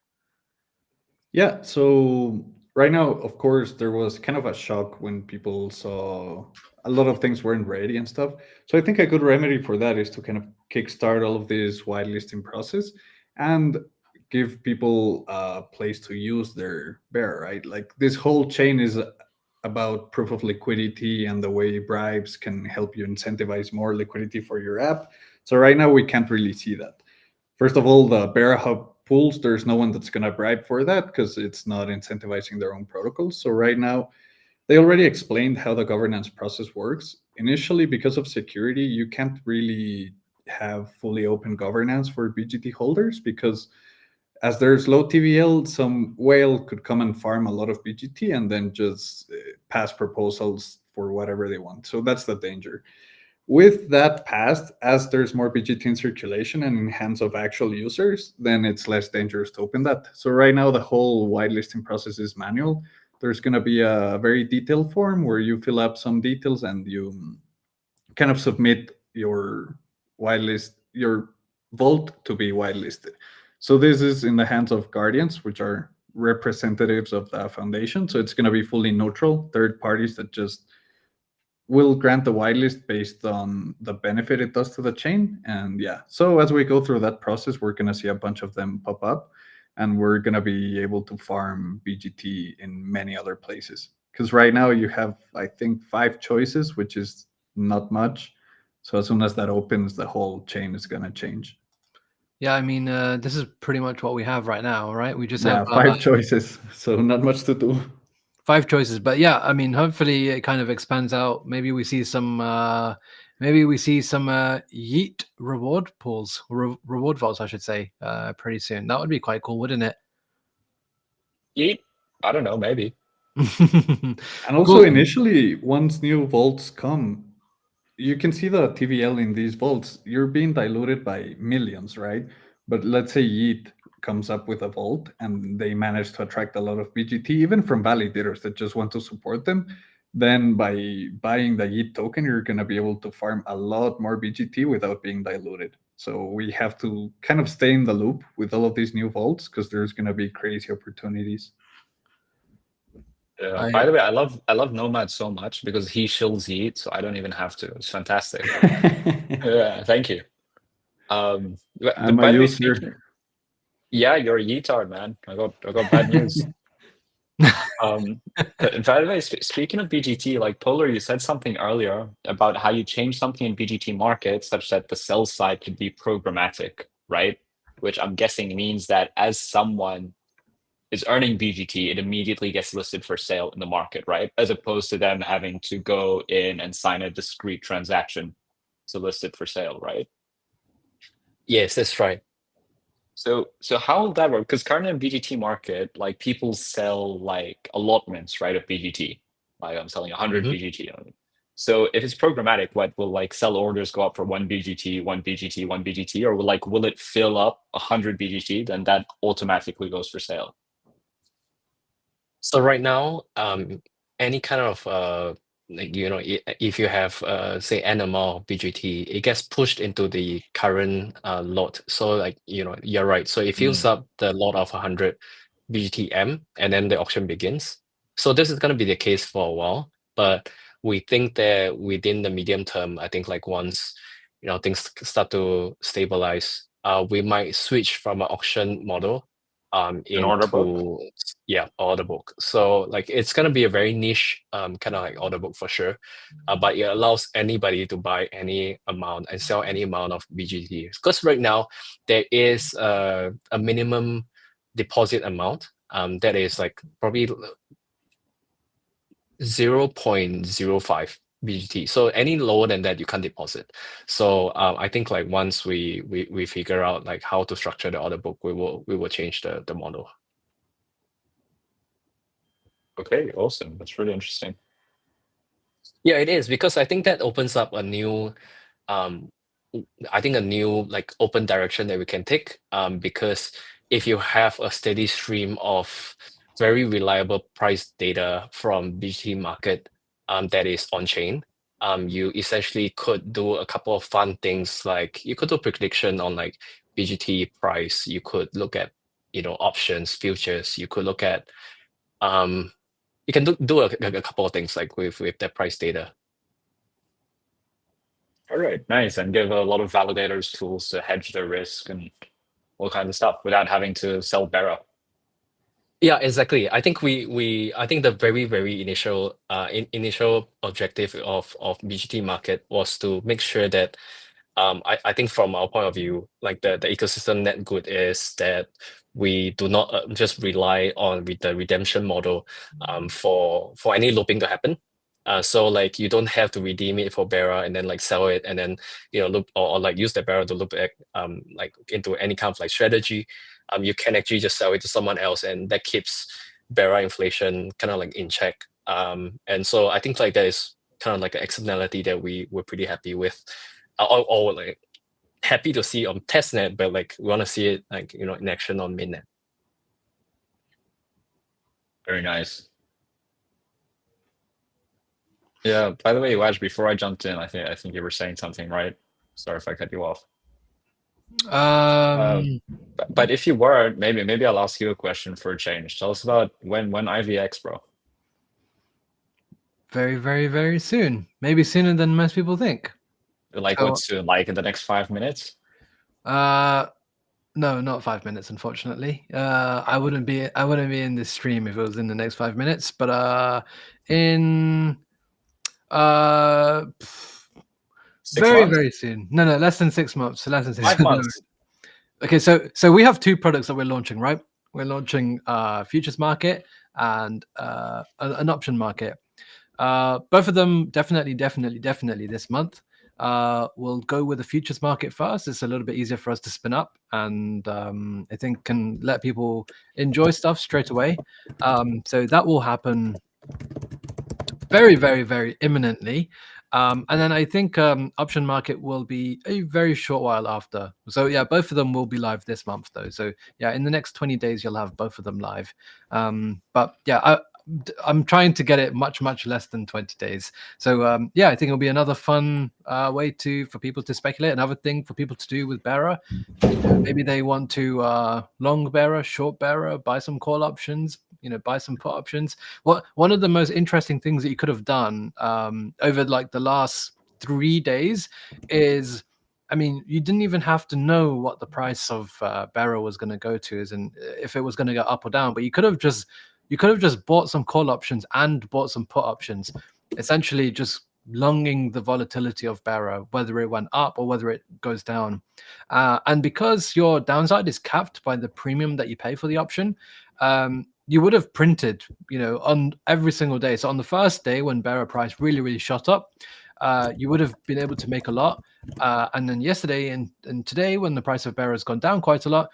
Yeah, so right now, of course, there was kind of a shock when people saw a lot of things weren't ready and stuff. So I think a good remedy for that is to kind of kickstart all of this whitelisting process and give people a place to use their bear, right? Like this whole chain is about proof of liquidity and the way bribes can help you incentivize more liquidity for your app. So right now we can't really see that. First of all, the Bear Hub pools, there's no one that's going to bribe for that because it's not incentivizing their own protocols. So right now, they already explained how the governance process works. Initially, because of security, you can't really have fully open governance for BGT holders because as there's low TVL, some whale could come and farm a lot of BGT and then just pass proposals for whatever they want. So that's the danger. With that passed, as there's more BGT in circulation and in hands of actual users, then it's less dangerous to open that. So right now, the whole whitelisting process is manual. There's going to be a very detailed form where you fill up some details and you kind of submit your whitelist, your vault to be whitelisted. So this is in the hands of guardians, which are representatives of the foundation. So it's going to be fully neutral, third parties that just will grant the whitelist based on the benefit it does to the chain. And yeah, so as we go through that process, we're going to see a bunch of them pop up and we're going to be able to farm BGT in many other places. Because right now you have, I think, 5 choices, which is not much. So as soon as that opens, the whole chain is going to change. Yeah, I mean, this is pretty much what we have right now, right? We just Yeah, have 5 choices. So not much to do. 5 choices, but yeah, I mean, hopefully it kind of expands out. Maybe we see some Yeet reward pools, reward vaults, I should say, pretty soon. That would be quite cool, wouldn't it? Yeet? I don't know, maybe. And also Cool. initially, once new vaults come, you can see the TVL in these vaults. You're being diluted by millions, right? But let's say Yeet comes up with a vault and they manage to attract a lot of BGT, even from validators that just want to support them. Then by buying the Yeet token, you're going to be able to farm a lot more BGT without being diluted. So we have to kind of stay in the loop with all of these new vaults because there's going to be crazy opportunities. Yeah. By the way, I love Nomad so much because he shills Yeet, so I don't even have to. It's fantastic. Yeah, thank you. I'm By a the way, user. yeah, you're a Yeetard, man. I got bad news. But by the way, speaking of BGT, like Polar, you said something earlier about how you changed something in BGT Market such that the sell side could be programmatic, right? Which I'm guessing means that as someone is earning BGT, it immediately gets listed for sale in the market, right? As opposed to them having to go in and sign a discrete transaction to list it for sale, right? Yes, that's right. So how will that work? Because currently in BGT market, like people sell like allotments, right, of BGT. Like I'm selling 100 Mhm. BGT. So if it's programmatic, what will like sell orders go up for 1 BGT, 1 BGT, 1 BGT, or will it fill up 100 BGT? Then that automatically goes for sale. So right now, any kind of like, you know, if you have say n amount of BGT, it gets pushed into the current lot. So like, you know, you're right. So it fills up the lot of 100 BGTM, and then the auction begins. So this is going to be the case for a while, but we think that within the medium term, I think like once, you know, things start to stabilize, we might switch from an auction model An order book? into order book. So like it's gonna be a very niche kind of like order book for sure, but it allows anybody to buy any amount and sell any amount of BGT. Because right now there is a minimum deposit amount that is like probably 0.05 BGT. So any lower than that, you can't deposit. So I think like once we figure out like how to structure the order book, we will change the model. Okay, awesome. That's really interesting. Yeah, it is, because I think that opens up a new I think a new like open direction that we can take, because if you have a steady stream of very reliable price data from BGT market that is on chain, you essentially could do a couple of fun things, like you could do prediction on like BGT price, you could look at, you know, options, futures, you could look at you can do a couple of things like with that price data. All right, nice. And give a lot of validators tools to hedge their risk and all kinds of stuff without having to sell Bera. Yeah, exactly. I think I think the very initial initial objective of BGT market was to make sure that I think from our point of view, like the ecosystem net good is that we do not just rely on the redemption model for any looping to happen. So like you don't have to redeem it for Bera and then like sell it and then, you know, loop or like use the Bera to loop back like into any kind of like strategy. You can actually just sell it to someone else, and that keeps Bera inflation kind of like in check. And so I think like that is kind of like an externality that we're pretty happy with, or like happy to see on testnet, but like we want to see it like, you know, in action on mainnet. Very nice. Yeah. By the way, Waj, before I jumped in, I think you were saying something, right? Sorry if I cut you off. But if you were, maybe I'll ask you a question for a change. Tell us about when IVX, bro. Very soon. Maybe sooner than most people think. Like So- what's soon? Like in the next 5 minutes? No, not 5 minutes, unfortunately. I wouldn't be in this stream if it was in the next 5 minutes. But in 6 months? very soon. No, less than 6 months. Less than 6 5 months. Okay, so we have two products that we're launching, right? We're launching futures market and an option market. Both of them definitely this month. We'll go with the futures market first. It's a little bit easier for us to spin up, and I think can let people enjoy stuff straight away. So that will happen very imminently. And then I think option market will be a very short while after. So yeah, both of them will be live this month though. So yeah, in the next 20 days, you'll have both of them live. But yeah, I'm trying to get it much less than 20 days. So yeah, I think it'll be another fun way for people to speculate. Another thing for people to do with Bera. Maybe they want to long Bera, short Bera, buy some call options, buy some put options. One of the most interesting things that you could have done over like the last 3 days is, I mean, you didn't even have to know what the price of Bera was going to go to, as in if it was going to go up or down. But you could have just bought some call options and bought some put options, essentially just longing the volatility of Bera, whether it went up or whether it goes down. And because your downside is capped by the premium that you pay for the option, you would have printed, on every single day. So on the first day when Bearer price really, really shot up, you would have been able to make a lot. And then yesterday and today, when the price of Bearer has gone down quite a lot,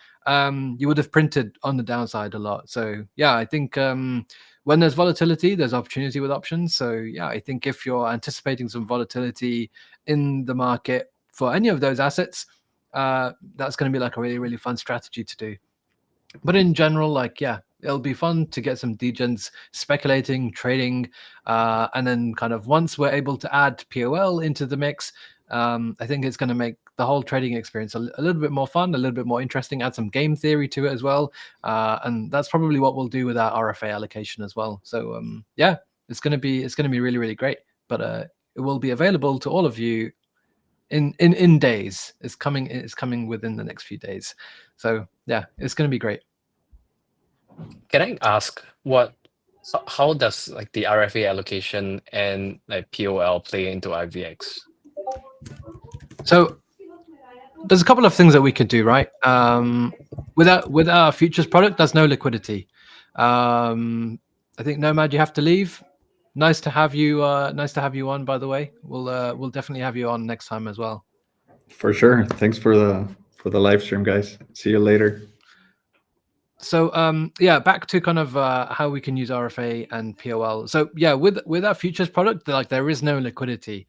you would have printed on the downside a lot. So yeah, I think when there's volatility, there's opportunity with options. So yeah, I think if you're anticipating some volatility in the market for any of those assets, that's going to be like a really, really fun strategy to do. But in general, like, yeah, it'll be fun to get some degens speculating, trading, and then kind of once we're able to add POL into the mix, I think it's going to make the whole trading experience a little bit more fun, a little bit more interesting, add some game theory to it as well. And that's probably what we'll do with our RFA allocation as well. So yeah, it's going to be really, really great. But it will be available to all of you in days. It's coming within the next few days. So yeah, it's going to be great. Can I ask how does like the RFA allocation and like POL play into IVX? So there's a couple of things that we could do, right? With our futures product, there's no liquidity. I think Nomad, you have to leave. Nice to have you on, by the way. We'll definitely have you on next time as well. For sure. Thanks for the live stream, guys. See you later. So yeah, back to kind of how we can use RFA and POL. So yeah, with our futures product, like there is no liquidity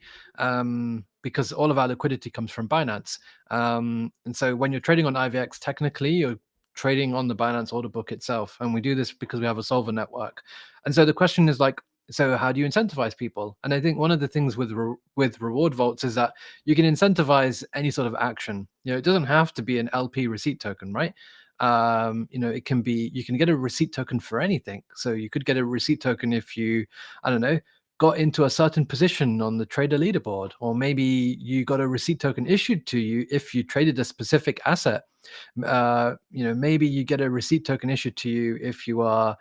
because all of our liquidity comes from Binance. And so when you're trading on IVX, technically you're trading on the Binance order book itself, and we do this because we have a solver network. And so the question is like, so how do you incentivize people? And I think one of the things with reward vaults is that you can incentivize any sort of action. It doesn't have to be an LP receipt token, right? It can be, you can get a receipt token for anything. So you could get a receipt token if you, I don't know, got into a certain position on the trader leaderboard, or maybe you got a receipt token issued to you if you traded a specific asset. Maybe you get a receipt token issued to you if you are,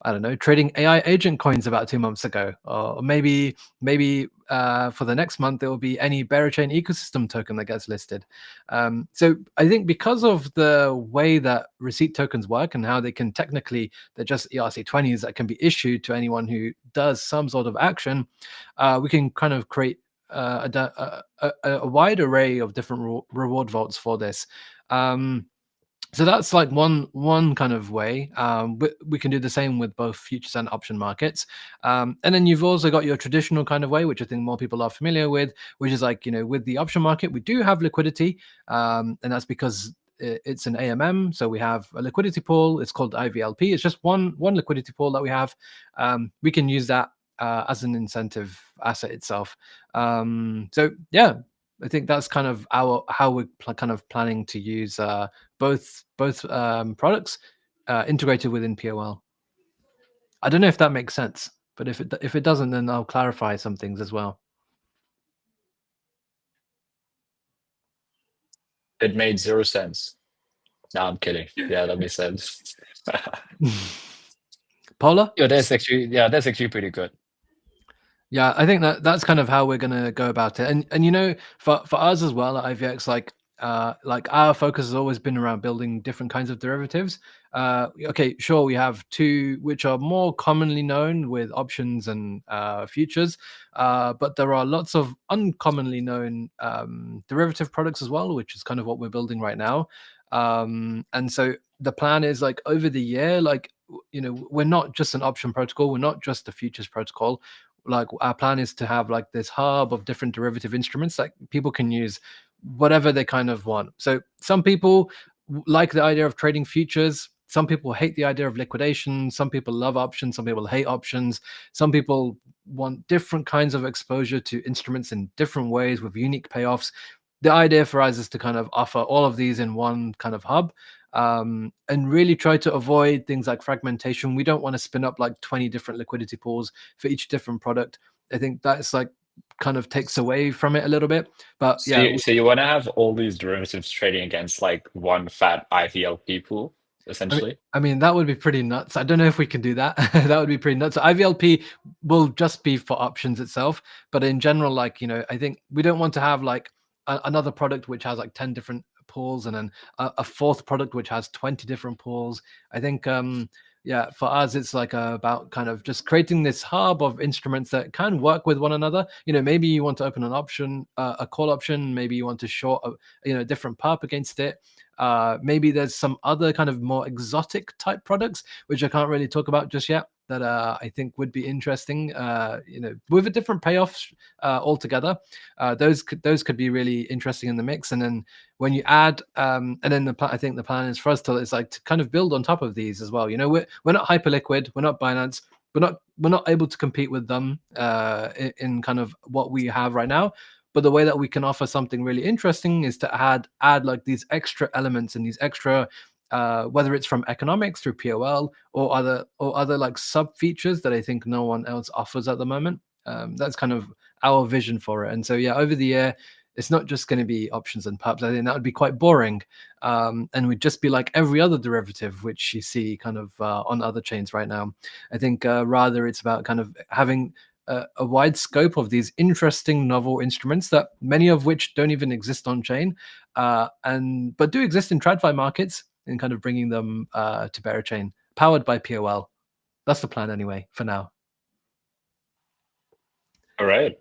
I don't know, trading AI agent coins about 2 months ago, or maybe for the next month, there will be any Berachain ecosystem token that gets listed. So I think because of the way that receipt tokens work and how they can technically, they're just ERC20s that can be issued to anyone who does some sort of action, we can kind of create a wide array of different reward vaults for this. So that's like one kind of way. We can do the same with both futures and option markets. And then you've also got your traditional kind of way, which I think more people are familiar with, which is like, with the option market, we do have liquidity. And that's because it's an AMM. So we have a liquidity pool. It's called IVLP. It's just one liquidity pool that we have. We can use that as an incentive asset itself. So yeah, I think that's kind of how we're kind of planning to use both products integrated within POL. I don't know if that makes sense, but if it doesn't, then I'll clarify some things as well. It made 0 sense. No, I'm kidding. Yeah, that makes sense. Paula? Yeah, that's actually pretty good. Yeah, I think that's kind of how we're going to go about it. And for us as well at IVX, like our focus has always been around building different kinds of derivatives. Okay, sure, we have two which are more commonly known with options and futures, but there are lots of uncommonly known derivative products as well, which is kind of what we're building right now. And so the plan is like over the year, like we're not just an option protocol, we're not just a futures protocol. Like our plan is to have like this hub of different derivative instruments that people can use whatever they kind of want. So some people like the idea of trading futures. Some people hate the idea of liquidation. Some people love options. Some people hate options. Some people want different kinds of exposure to instruments in different ways with unique payoffs. The idea for us is to kind of offer all of these in one kind of hub. And really try to avoid things like fragmentation. We don't want to spin up like 20 different liquidity pools for each different product. I think that's like kind of takes away from it a little bit. But So you want to have all these derivatives trading against like one fat IVLP pool, essentially? I mean, that would be pretty nuts. I don't know if we can do that. That would be pretty nuts. So IVLP will just be for options itself. But in general, like, I think we don't want to have like another product which has like 10 different pools and then a fourth product which has 20 different pools. I think yeah, for us, it's like about kind of just creating this hub of instruments that can work with one another. Maybe you want to open an option, a call option. Maybe you want to short, a different perp against it. Maybe there's some other kind of more exotic type products, which I can't really talk about just yet, that I think would be interesting, with a different payoff altogether. Those could be really interesting in the mix. And then when you add, and then I think the plan is for us to kind of build on top of these as well. We're not Hyperliquid, we're not Binance, we're not able to compete with them in kind of what we have right now. But the way that we can offer something really interesting is to add like these extra elements and these extra, whether it's from economics through POL or other like sub features that I think no one else offers at the moment. That's kind of our vision for it. And so yeah, over the year, it's not just going to be options and perps. I think that would be quite boring, and would just be like every other derivative which you see kind of on other chains right now. I think rather it's about kind of having a wide scope of these interesting novel instruments, that many of which don't even exist on chain, but do exist in TradFi markets, and kind of bringing them to Berachain, powered by POL. That's the plan anyway for now. All right,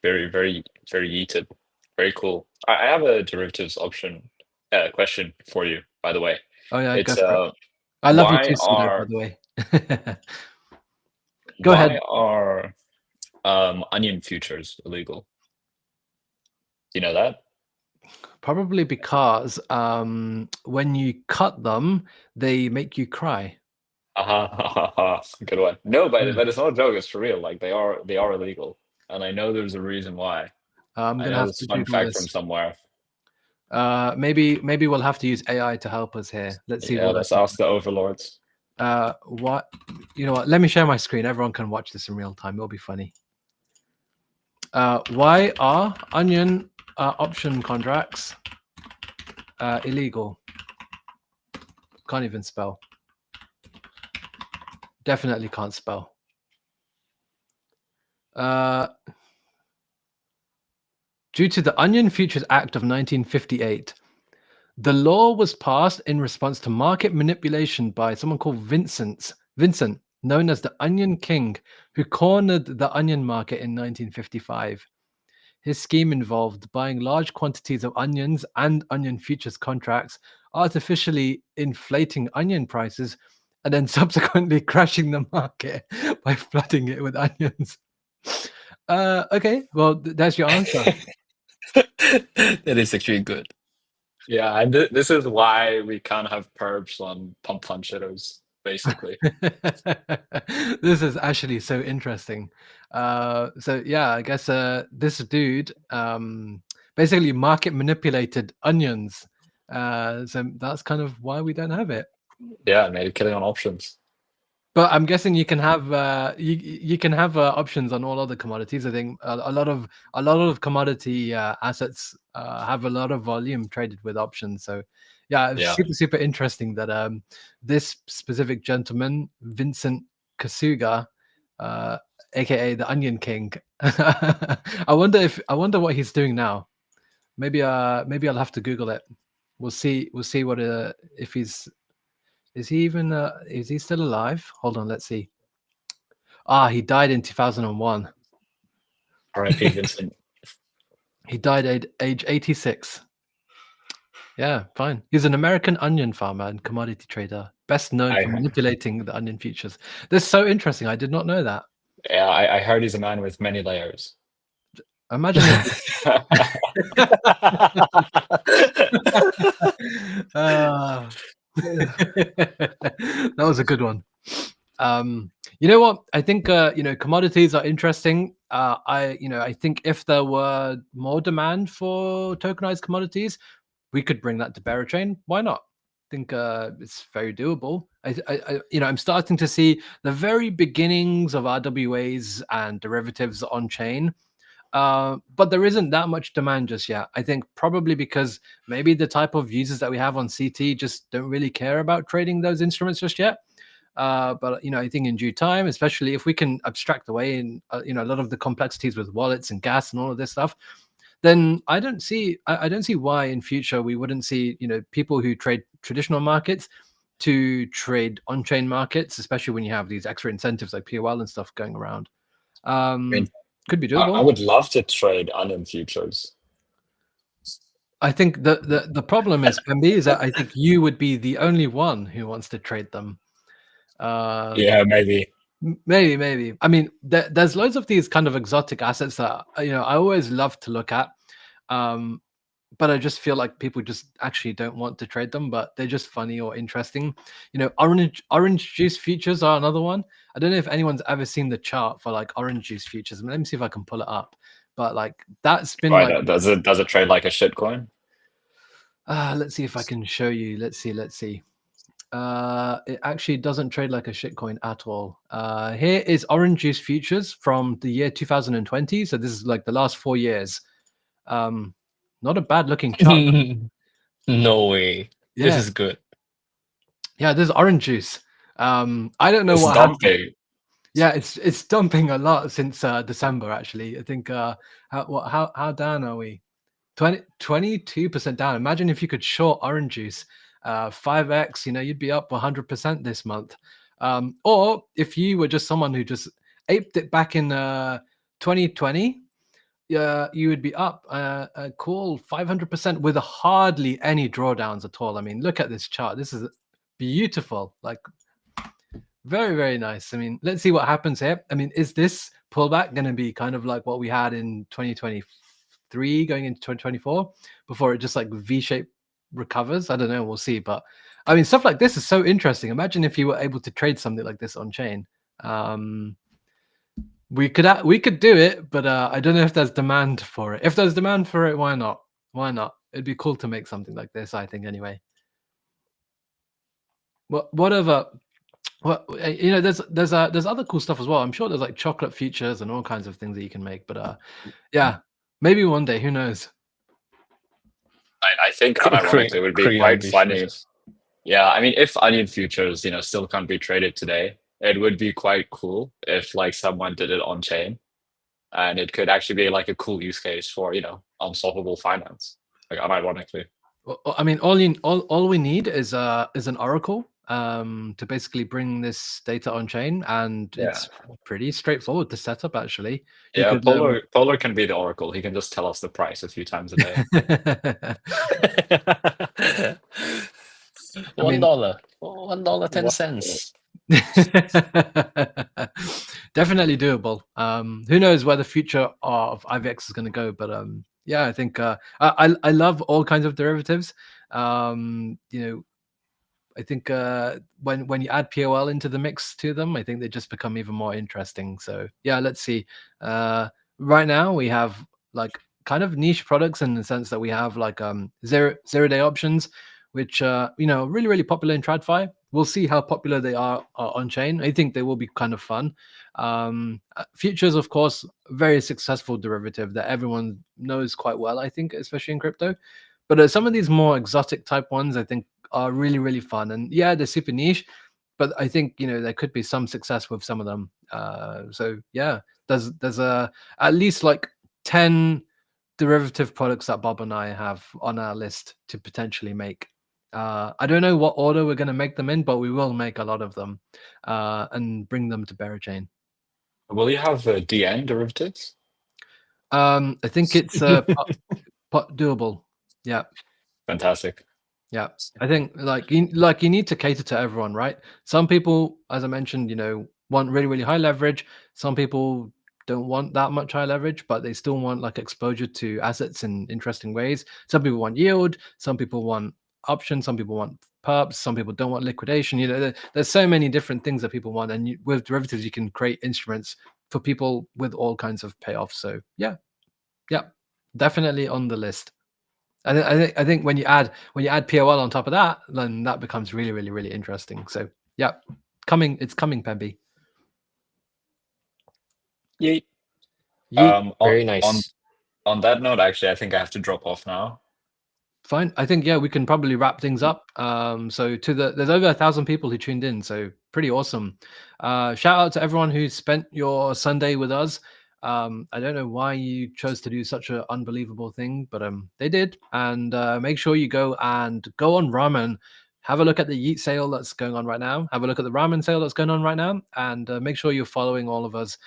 very, very, very yeeted. Very cool. I have a derivatives option question for you, by the way. Oh yeah, It's go for it. I love you why too, Sudo, by are the way. Go ahead. why are onion futures illegal? Do you know that? Probably because when you cut them, they make you cry. Good one. No, but Yeah. it's not a joke. It's for real. Like they are illegal, and I know there's a reason why. I'm I gonna know have this to fun Google fact this. from somewhere. Maybe we'll have to use AI to help us here. Let's see. Yeah, let's ask the overlords. What? You know what? Let me share my screen. Everyone can watch this in real time. It'll be funny. Why are onion option contracts illegal? Can't even spell. Definitely can't spell. Due to the Onion Futures Act of 1958, the law was passed in response to market manipulation by someone called Vincent, known as the Onion King, who cornered the onion market in 1955. His scheme involved buying large quantities of onions and onion futures contracts, artificially inflating onion prices, and then subsequently crashing the market by flooding it with onions. Okay, well, that's your answer. That is actually good. Yeah, and this is why we can't have perps on pump fund shadows, basically. This is actually so interesting. So yeah, I guess this dude basically market manipulated onions. So that's kind of why we don't have it. Yeah, made a killing on options. But I'm guessing you can have you can have options on all other commodities. I think a lot of commodity assets have a lot of volume traded with options. So yeah, it's Yeah. super interesting that this specific gentleman, Vincent Kasuga, aka the Onion King. I wonder what he's doing now. Maybe I'll have to Google it. We'll see what if he's. Is he even? Is he still alive? Hold on, let's see. He died in 2001. R.I.P. Vincent. He died at age 86. Yeah, fine. He's an American onion farmer and commodity trader, best known for manipulating the onion futures. This is so interesting. I did not know that. Yeah, I heard he's a man with many layers. Imagine if that was a good one. You know what? I think commodities are interesting. I think if there were more demand for tokenized commodities, we could bring that to Berachain. Why not? I think it's very doable. I'm starting to see the very beginnings of RWAs and derivatives on chain. But there isn't that much demand just yet. I think probably because maybe the type of users that we have on CT just don't really care about trading those instruments just yet. But I think in due time, especially if we can abstract away in a lot of the complexities with wallets and gas and all of this stuff, then I don't see why in future we wouldn't see people who trade traditional markets to trade on-chain markets, especially when you have these extra incentives like POL and stuff going around. Could be doable. I would love to trade onion futures. I think the problem is, Pembe, is that I think you would be the only one who wants to trade them. Yeah, maybe. Maybe. I mean, there's loads of these kind of exotic assets that I always love to look at, but I just feel like people just actually don't want to trade them, but they're just funny or interesting. Orange juice futures are another one. I don't know if anyone's ever seen the chart for like orange juice futures. Let me see if I can pull it up. But like that's been Right, does it trade like a shitcoin? Let's see if I can show you. Let's see. It actually doesn't trade like a shitcoin at all. Here is orange juice futures from the year 2020. So this is like the last 4 years. Not a bad looking chart. No way. This Yeah. is good. Yeah, this is orange juice. I don't know It's what happened. dumping. Yeah, it's dumping a lot since December. Actually, I think how down are we? 22% down. Imagine if you could short orange juice, 5x. You'd be up 100% this month. Or if you were just someone who just aped it back in 2020, you would be up a cool 500% with hardly any drawdowns at all. I mean, look at this chart. This is beautiful. Like, very, very nice. I mean, let's see what happens here. I mean, is this pullback going to be kind of like what we had in 2023 going into 2024 before it just like V-shape recovers? I don't know. We'll see. But I mean, stuff like this is so interesting. Imagine if you were able to trade something like this on chain. We could do it, but I don't know if there's demand for it. If there's demand for it, why not? Why not? It'd be cool to make something like this, I think, anyway. Whatever. Well, there's other cool stuff as well. I'm sure there's like chocolate futures and all kinds of things that you can make. But yeah, maybe one day. Who knows? I think unironically it would be quite funny. Yeah, I mean, if onion futures, still can't be traded today, it would be quite cool if like someone did it on chain, and it could actually be like a cool use case for unsolvable finance. Like unironically. Well, I mean, all we need is an oracle to basically bring this data on chain, and it's pretty straightforward to set up actually. Yeah, Polar can be the oracle. He can just tell us the price a few times a day. $1, $1.10. Definitely doable. Who knows where the future of IVX is going to go, but yeah, I think I love all kinds of derivatives. I think when you add POL into the mix to them, I think they just become even more interesting. So yeah, let's see. Right now we have like kind of niche products in the sense that we have like zero-day options, which really, really popular in TradFi. We'll see how popular they are on chain. I think they will be kind of fun. Futures, of course, very successful derivative that everyone knows quite well, I think, especially in crypto. But some of these more exotic type ones, I think, are really, really fun. And yeah, they're super niche, but I think there could be some success with some of them. So yeah, there's at least like 10 derivative products that Bob and I have on our list to potentially make. I don't know what order we're going to make them in, but we will make a lot of them and bring them to Berachain. Will you have DN derivatives? I think it's doable. Yeah. Fantastic. Yeah, I think like you need to cater to everyone, right? Some people, as I mentioned, want really, really high leverage. Some people don't want that much high leverage, but they still want like exposure to assets in interesting ways. Some people want yield. Some people want options. Some people want perps. Some people don't want liquidation. There's so many different things that people want, and with derivatives, you can create instruments for people with all kinds of payoffs. So yeah, definitely on the list. I think when you add POL on top of that, then that becomes really, really, really interesting. So yeah, it's coming, Pembe. Yeet. Very nice. On that note, actually, I think I have to drop off now. Fine. I think we can probably wrap things up. So there's over 1,000 people who tuned in, so pretty awesome. Shout out to everyone who spent your Sunday with us. I don't know why you chose to do such an unbelievable thing, but they did. And make sure you go on Ramen, have a look at the Yeet sale that's going on right now. Have a look at the Ramen sale that's going on right now, and make sure you're following all of us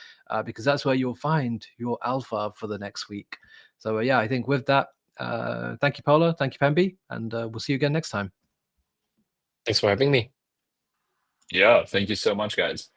because that's where you'll find your alpha for the next week. So yeah, I think with that, thank you, Paula. Thank you, Pemby, and we'll see you again next time. Thanks for having me. Yeah, thank you so much, guys.